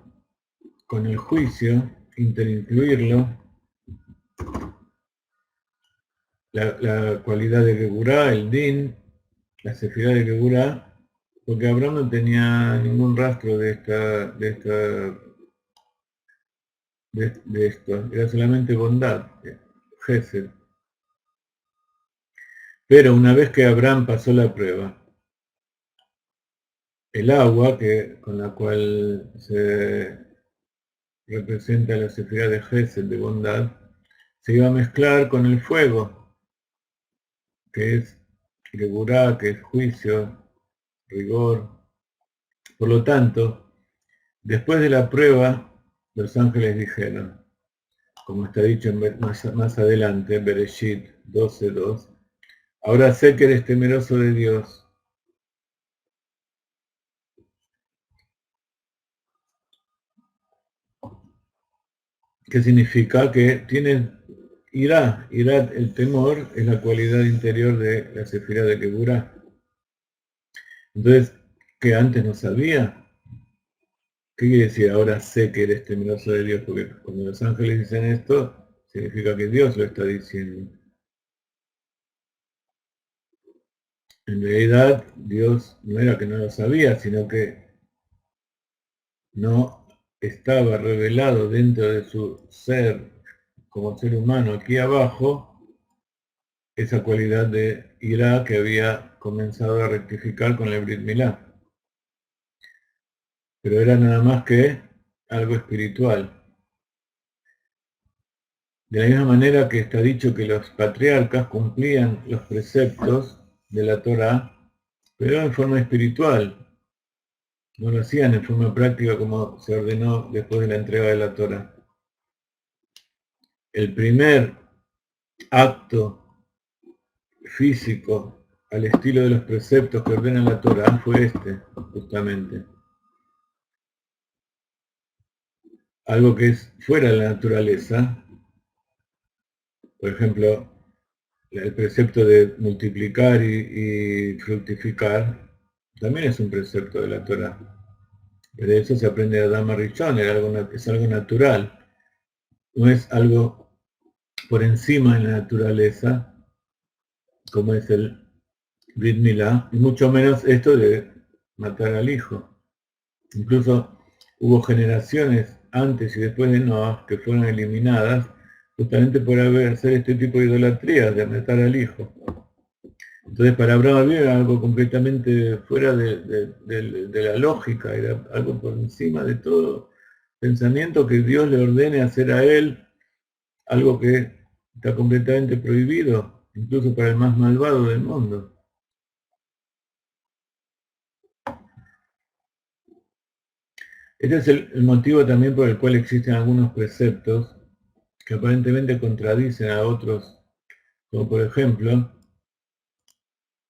con el juicio, interincluirlo, la cualidad de Geburá, el Din, la sefirá de Geburá, porque Abraham no tenía ningún rastro de esto, era solamente bondad, Gesed. Pero una vez que Abraham pasó la prueba, el agua con la cual se representa la sefirá de Gesed, de bondad, se iba a mezclar con el fuego, que es Geburá, que es juicio, rigor. Por lo tanto, después de la prueba, los ángeles dijeron, como está dicho más adelante, en Bereshit 12:2, ahora sé que eres temeroso de Dios. ¿Qué significa? Que tienes irá, el temor es la cualidad interior de la sefirá de Geburá. Entonces, que antes no sabía. ¿Qué quiere decir? Ahora sé que eres temeroso de Dios, porque cuando los ángeles dicen esto, significa que Dios lo está diciendo. En realidad, Dios no era que no lo sabía, sino que no estaba revelado dentro de su ser como ser humano aquí abajo esa cualidad de ira que había comenzado a rectificar con el Brit Milá. Pero era nada más que algo espiritual. De la misma manera que está dicho que los patriarcas cumplían los preceptos de la Torá, pero en forma espiritual. No lo hacían en forma práctica como se ordenó después de la entrega de la Torá. El primer acto físico al estilo de los preceptos que ordenan la Torá fue justamente. Algo que es fuera de la naturaleza, por ejemplo, el precepto de multiplicar y fructificar también es un precepto de la Torah. Pero eso se aprende de Adama Rishon, es algo natural, no es algo por encima de la naturaleza, como es el Brit Milá, y mucho menos esto de matar al hijo. Incluso hubo generaciones antes y después de Noah que fueron eliminadas justamente por hacer este tipo de idolatría, de matar al hijo. Entonces para Abraham había algo completamente fuera de la lógica, era algo por encima de todo pensamiento que Dios le ordene hacer a él, algo que está completamente prohibido, incluso para el más malvado del mundo. Este es el motivo también por el cual existen algunos preceptos que aparentemente contradicen a otros, como por ejemplo,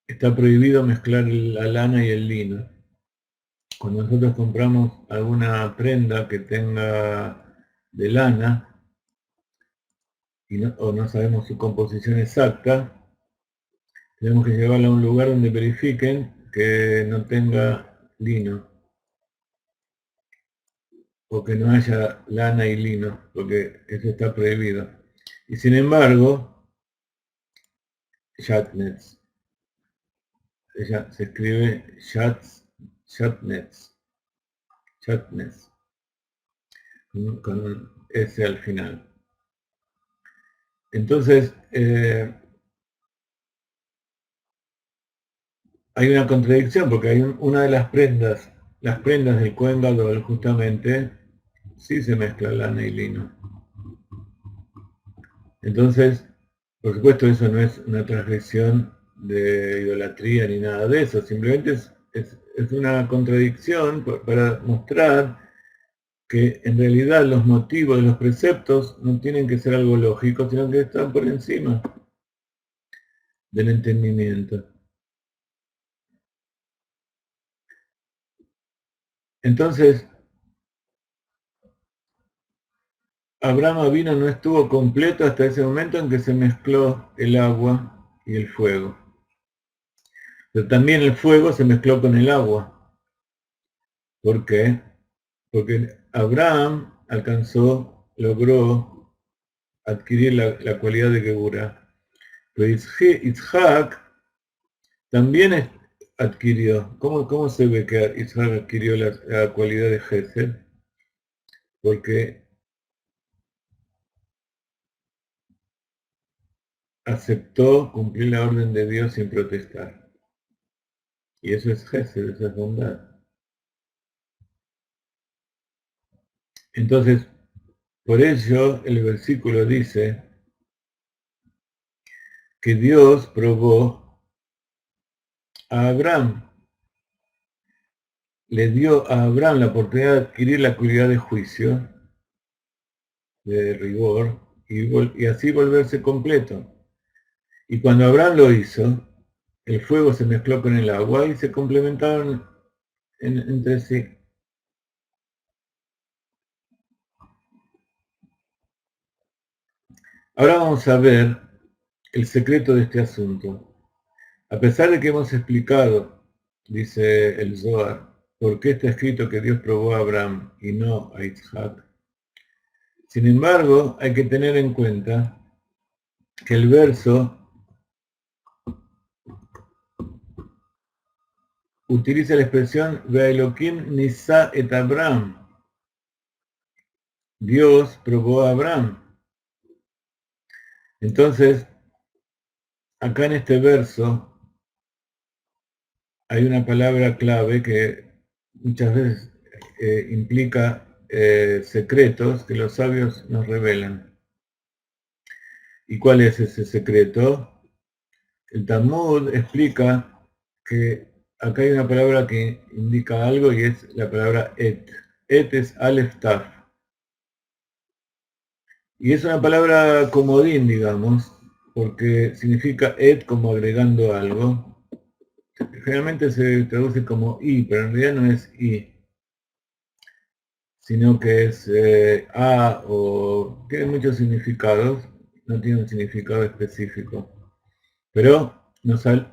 está prohibido mezclar la lana y el lino. Cuando nosotros compramos alguna prenda que tenga de lana o no sabemos su composición exacta, tenemos que llevarla a un lugar donde verifiquen que no tenga lino o que no haya lana y lino, porque eso está prohibido. Y sin embargo, Shatnez, ella se escribe Shatnez, con un S al final. Entonces, hay una contradicción, porque hay una de las prendas del Kohen Gadol, justamente, sí se mezcla lana y lino. Entonces, por supuesto, eso no es una transgresión de idolatría ni nada de eso, simplemente es una contradicción para mostrar que en realidad los motivos de los preceptos no tienen que ser algo lógico, sino que están por encima del entendimiento. Entonces, Abraham Avino no estuvo completo hasta ese momento en que se mezcló el agua y el fuego. Pero también el fuego se mezcló con el agua. ¿Por qué? Porque Abraham logró adquirir la cualidad de Geburah. Pero Isaac también adquirió. ¿Cómo se ve que Isaac adquirió la cualidad de Gesed? Porque aceptó cumplir la orden de Dios sin protestar. Y eso es Gesed, eso es bondad. Entonces, por ello el versículo dice que Dios probó a Abraham, le dio a Abraham la oportunidad de adquirir la cualidad de juicio, de rigor, y así volverse completo. Y cuando Abraham lo hizo, el fuego se mezcló con el agua y se complementaron entre sí. Ahora vamos a ver el secreto de este asunto. A pesar de que hemos explicado, dice el Zohar, por qué está escrito que Dios probó a Abraham y no a Isaac, sin embargo, hay que tener en cuenta que el verso utiliza la expresión Ve'elokim nisa et Abraham. Dios probó a Abraham. Entonces, acá en este verso hay una palabra clave que muchas veces implica secretos que los sabios nos revelan. ¿Y cuál es ese secreto? El Talmud explica que acá hay una palabra que indica algo y es la palabra et. Et es Aleph Taf. Y es una palabra comodín, digamos, porque significa et como agregando algo. Generalmente se traduce como i, pero en realidad no es i, sino que es a o tiene muchos significados, no tiene un significado específico. Pero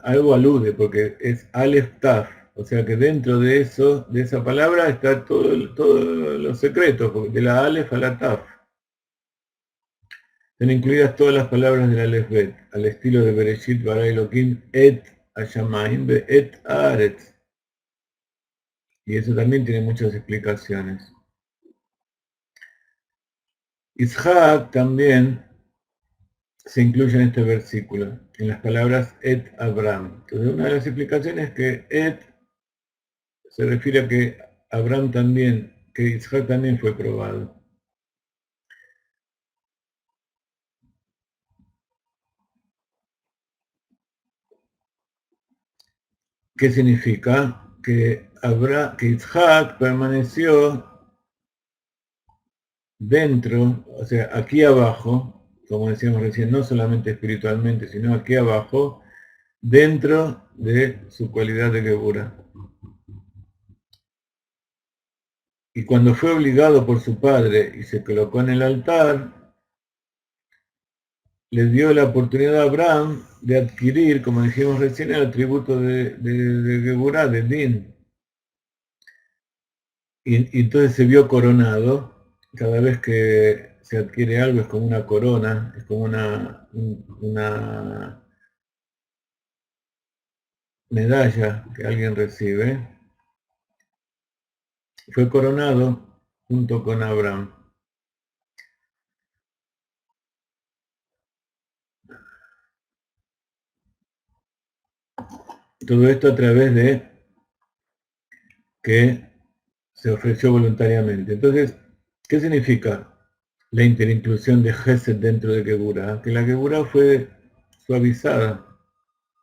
algo alude, porque es Aleph Taf, o sea que dentro de eso, de esa palabra, está todos los secretos, porque de la Aleph a la Taf. Están incluidas todas las palabras del Aleph Bet, al estilo de Bereshit bara Elohim et Hashamayim et Haaretz. Y eso también tiene muchas explicaciones. Ishaq también se incluye en este versículo, en las palabras et Abraham. Entonces una de las explicaciones es que et se refiere a que Abraham también, que Ishaq también fue probado. ¿Qué significa? Que Ishaq permaneció dentro, o sea, aquí abajo, como decíamos recién, no solamente espiritualmente, sino aquí abajo, dentro de su cualidad de Geburah. Y cuando fue obligado por su padre y se colocó en el altar, le dio la oportunidad a Abraham de adquirir, como dijimos recién, el atributo de Geburah, de Din. Y entonces se vio coronado. Cada vez que se adquiere algo es como una corona, es como una medalla que alguien recibe. Fue coronado junto con Abraham. Todo esto a través de que se ofreció voluntariamente. Entonces, ¿qué significa la interinclusión de Gesed dentro de Geburah? Que la Geburah fue suavizada,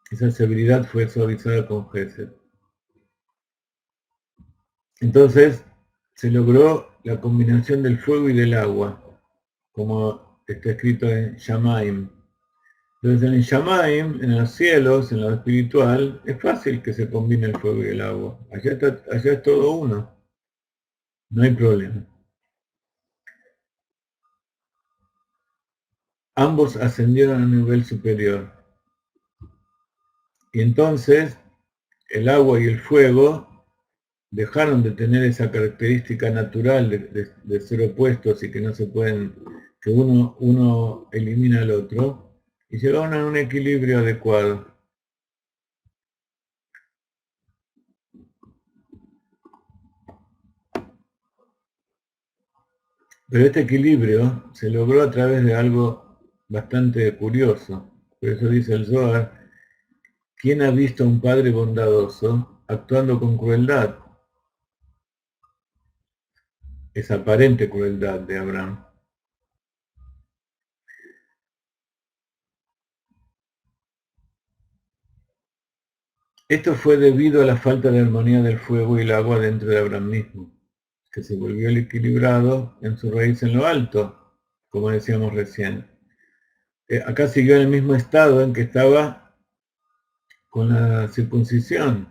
esa severidad fue suavizada con Gesed. Entonces, se logró la combinación del fuego y del agua, como está escrito en Shamaim. Entonces, en el Shamaim, en los cielos, en lo espiritual, es fácil que se combine el fuego y el agua. Allá es todo uno, no hay problema. Ambos ascendieron a un nivel superior. Y entonces, el agua y el fuego dejaron de tener esa característica natural de ser opuestos y que no se pueden, que uno elimina al otro, y llegaron a un equilibrio adecuado. Pero este equilibrio se logró a través de algo bastante curioso. Por eso dice el Zohar, ¿quién ha visto a un padre bondadoso actuando con crueldad? Esa aparente crueldad de Abraham. Esto fue debido a la falta de armonía del fuego y el agua dentro de Abraham mismo, que se volvió el equilibrado en su raíz en lo alto, como decíamos recién. Acá siguió en el mismo estado en que estaba con la circuncisión,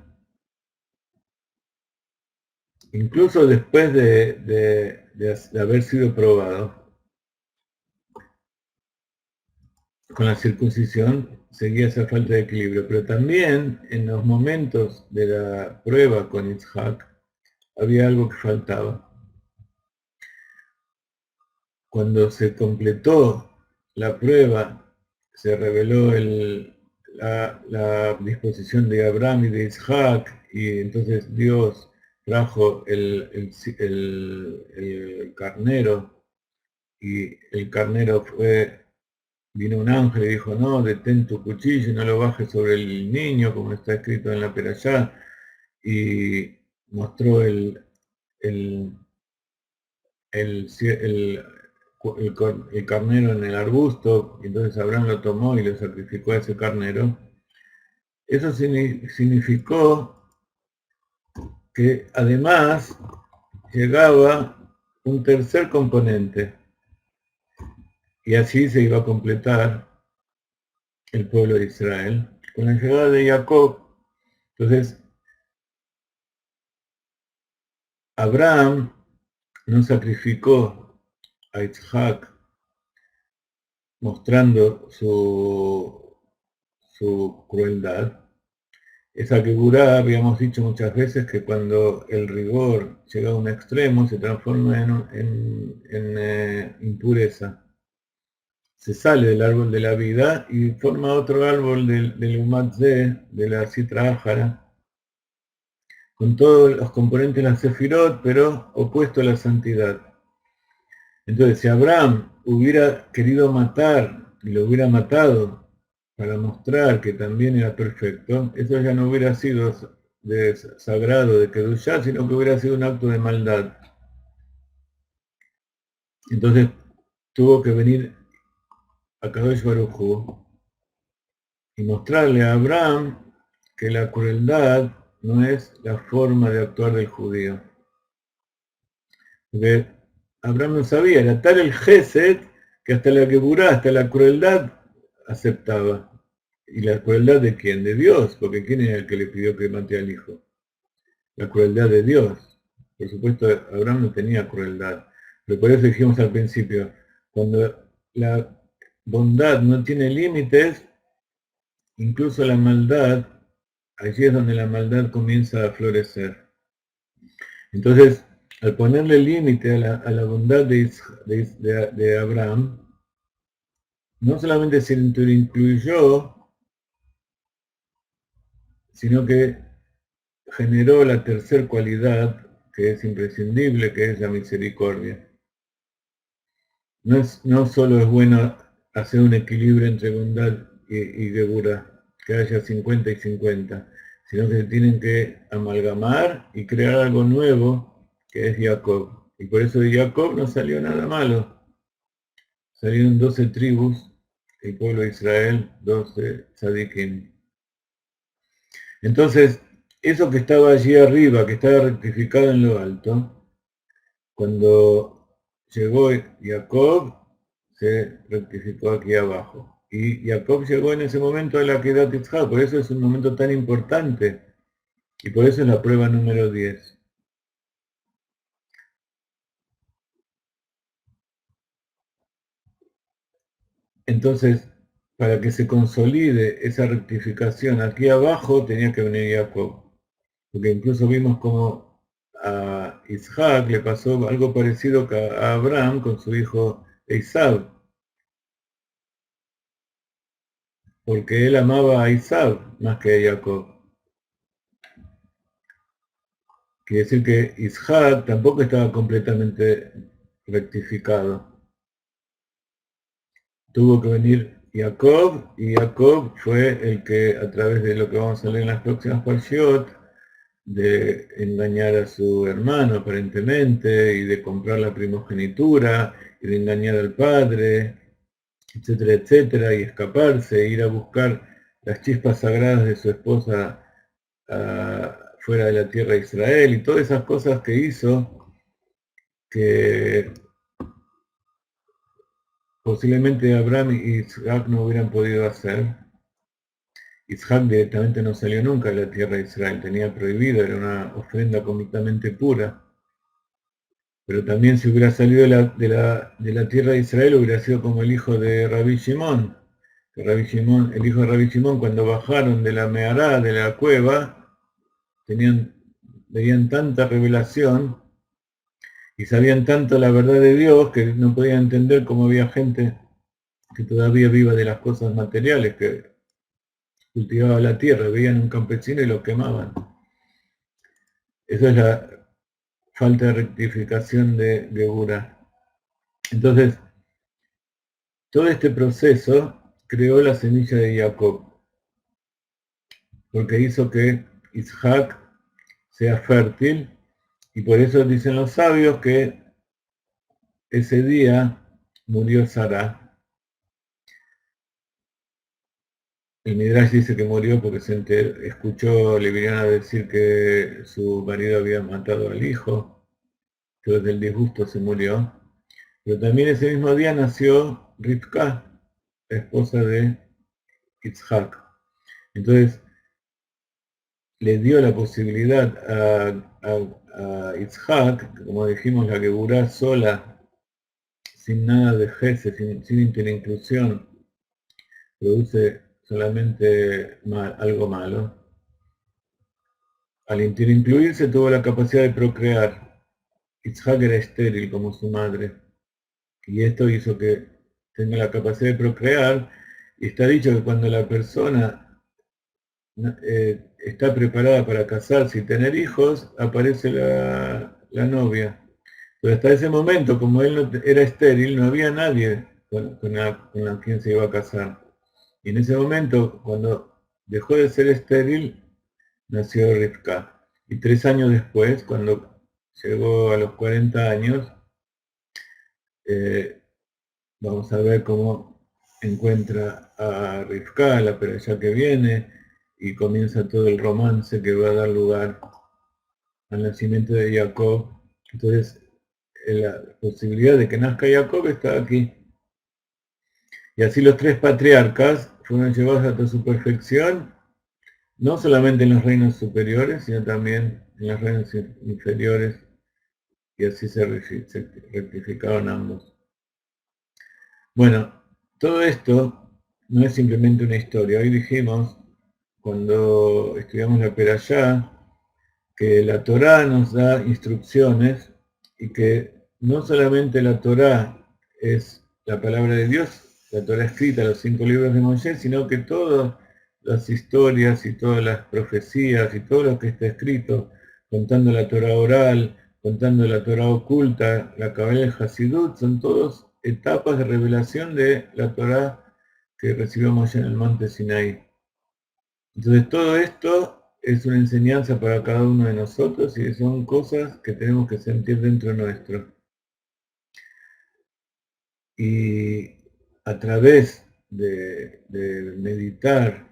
incluso después de haber sido probado. Con la circuncisión seguía esa falta de equilibrio, pero también en los momentos de la prueba con Isaac había algo que faltaba. Cuando se completó la prueba, se reveló la disposición de Abraham y de Isaac, y entonces Dios trajo el carnero, y el carnero vino un ángel y dijo, no, detén tu cuchillo y no lo bajes sobre el niño, como está escrito en la Perashá, y mostró el, el carnero en el arbusto, y entonces Abraham lo tomó y le sacrificó a ese carnero. Eso significó que además llegaba un tercer componente, y así se iba a completar el pueblo de Israel. Con la llegada de Jacob, entonces Abraham no sacrificó a Isaac mostrando su crueldad. Esa Geburá, habíamos dicho muchas veces que cuando el rigor llega a un extremo se transforma en impureza. Se sale del árbol de la vida y forma otro árbol del Umatzeh, de la Sitra Ájara, con todos los componentes de la Sefirot, pero opuesto a la santidad. Entonces, si Abraham hubiera querido matar y lo hubiera matado para mostrar que también era perfecto, eso ya no hubiera sido de sagrado, de Kedushá, sino que hubiera sido un acto de maldad. Entonces, tuvo que venir a Kadosh Baruj Hu y mostrarle a Abraham que la crueldad no es la forma de actuar del judío. Porque Abraham no sabía, era tal el Gesed que hasta la Geburá, hasta la crueldad aceptaba. ¿Y la crueldad de quién? De Dios, porque ¿quién era el que le pidió que mate al hijo? La crueldad de Dios. Por supuesto, Abraham no tenía crueldad. Pero por eso dijimos al principio, cuando la bondad no tiene límites, incluso la maldad, allí es donde la maldad comienza a florecer. Entonces, al ponerle límite a la bondad de Abraham, no solamente se lo incluyó, sino que generó la tercera cualidad que es imprescindible, que es la misericordia. No solo es bueno hacer un equilibrio entre bondad y Geburá, que haya 50 y 50, sino que se tienen que amalgamar y crear algo nuevo, que es Jacob. Y por eso de Jacob no salió nada malo. Salieron 12 tribus, el pueblo de Israel, 12 tzadikim. Entonces, eso que estaba allí arriba, que estaba rectificado en lo alto, cuando llegó Jacob, se rectificó aquí abajo. Y Jacob llegó en ese momento a la Kedat Yitzhak, por eso es un momento tan importante. Y por eso es la prueba número 10. Entonces, para que se consolide esa rectificación aquí abajo, tenía que venir Jacob. Porque incluso vimos como a Isaac le pasó algo parecido que a Abraham con su hijo Esaú, porque él amaba a Esaú más que a Jacob. Quiere decir que Isaac tampoco estaba completamente rectificado. Tuvo que venir Jacob, y Jacob fue el que, a través de lo que vamos a leer en las próximas parshiot, de engañar a su hermano aparentemente, y de comprar la primogenitura, y de engañar al padre, etcétera, etcétera, y escaparse, ir a buscar las chispas sagradas de su esposa fuera de la tierra de Israel, y todas esas cosas que hizo, que posiblemente Abraham y Isaac no hubieran podido hacer. Isaac directamente no salió nunca de la tierra de Israel, tenía prohibido, era una ofrenda completamente pura. Pero también si hubiera salido de la tierra de Israel hubiera sido como el hijo de Rabbi Shimon. Que el hijo de Rabbi Shimon, cuando bajaron de la Mehará, de la cueva, veían tanta revelación y sabían tanto la verdad de Dios que no podían entender cómo había gente que todavía viva de las cosas materiales, que cultivaba la tierra, veían un campesino y lo quemaban. Esa es la falta de rectificación de Geburá. Entonces, todo este proceso creó la semilla de Jacob, porque hizo que Isaac sea fértil, y por eso dicen los sabios que ese día murió Sara. El Midrash dice que murió porque escuchó a Leviana decir que su marido había matado al hijo, que del disgusto se murió. Pero también ese mismo día nació Rivka, esposa de Isaac. Entonces le dio la posibilidad a Isaac, como dijimos, la Geburá sola, sin nada de Gesed, sin interinclusión, produce solamente algo malo. Al incluirse tuvo la capacidad de procrear. Yitzhak era estéril como su madre. Y esto hizo que tenga la capacidad de procrear. Y está dicho que cuando la persona está preparada para casarse y tener hijos, aparece la novia. Pero hasta ese momento, como él no era estéril, no había nadie con la quien se iba a casar. Y en ese momento, cuando dejó de ser estéril, nació Rivka. Y 3 años después, cuando llegó a los 40 años, vamos a ver cómo encuentra a Rivka, la peralla que viene, y comienza todo el romance que va a dar lugar al nacimiento de Jacob. Entonces, la posibilidad de que nazca Jacob está aquí. Y así los 3 patriarcas fueron llevados hasta su perfección, no solamente en los reinos superiores, sino también en los reinos inferiores, y así se rectificaron ambos. Bueno, todo esto no es simplemente una historia. Hoy dijimos, cuando estudiamos la Perashá, que la Torá nos da instrucciones y que no solamente la Torá es la palabra de Dios, la Torá escrita, los 5 libros de Moisés, sino que todas las historias y todas las profecías y todo lo que está escrito, contando la Torá oral, contando la Torá oculta, la Kabbalah y el Hasidut, son todas etapas de revelación de la Torá que recibió Moshe en el monte Sinaí. Entonces todo esto es una enseñanza para cada uno de nosotros y son cosas que tenemos que sentir dentro nuestro. Y a través de meditar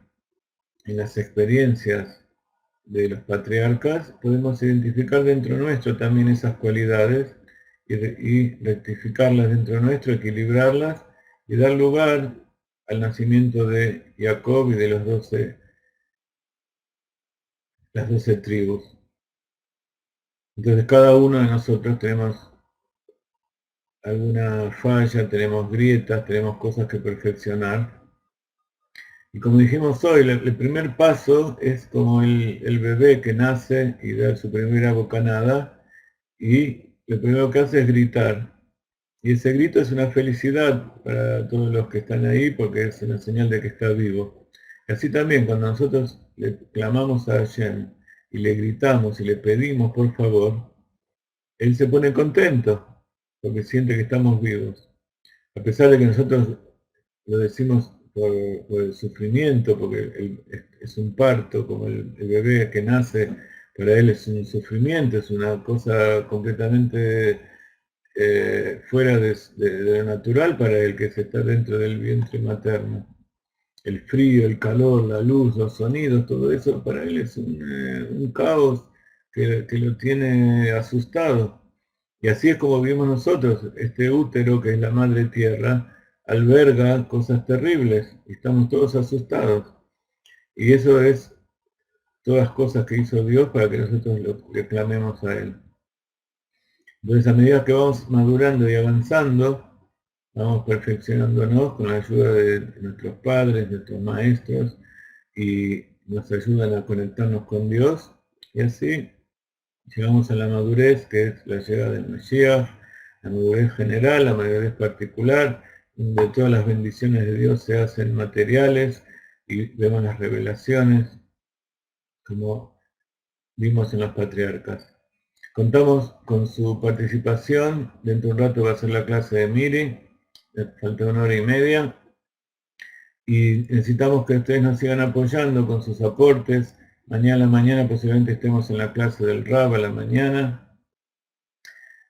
en las experiencias de los patriarcas, podemos identificar dentro nuestro también esas cualidades y rectificarlas dentro nuestro, equilibrarlas y dar lugar al nacimiento de Jacob y de las 12 tribus. Entonces cada uno de nosotros tenemos alguna falla, tenemos grietas, tenemos cosas que perfeccionar. Y como dijimos hoy, el primer paso es como el bebé que nace y da su primera bocanada y lo primero que hace es gritar. Y ese grito es una felicidad para todos los que están ahí porque es una señal de que está vivo. Y así también cuando nosotros le clamamos a Hashem y le gritamos y le pedimos por favor, Él se pone contento porque siente que estamos vivos. A pesar de que nosotros lo decimos por el sufrimiento, porque es un parto, como el bebé que nace, para él es un sufrimiento, es una cosa completamente fuera de lo natural para el que se está dentro del vientre materno. El frío, el calor, la luz, los sonidos, todo eso para él es un caos que lo tiene asustado. Y así es como vivimos nosotros, este útero que es la madre tierra, alberga cosas terribles y estamos todos asustados. Y eso es todas cosas que hizo Dios para que nosotros lo reclamemos a Él. Entonces a medida que vamos madurando y avanzando, vamos perfeccionándonos con la ayuda de nuestros padres, nuestros maestros, y nos ayudan a conectarnos con Dios, y así llegamos a la madurez, que es la llegada del Mesías, la madurez general, la madurez particular, donde todas las bendiciones de Dios se hacen materiales y vemos las revelaciones, como vimos en los patriarcas. Contamos con su participación, dentro de un rato va a ser la clase de Miri, falta 1 hora y media, y necesitamos que ustedes nos sigan apoyando con sus aportes. Mañana a la mañana posiblemente estemos en la clase del Rab a la mañana.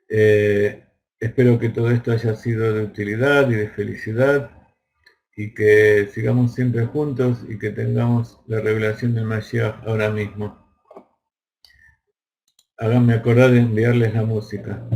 Espero que todo esto haya sido de utilidad y de felicidad y que sigamos siempre juntos y que tengamos la revelación del Mashiach ahora mismo. Háganme acordar de enviarles la música.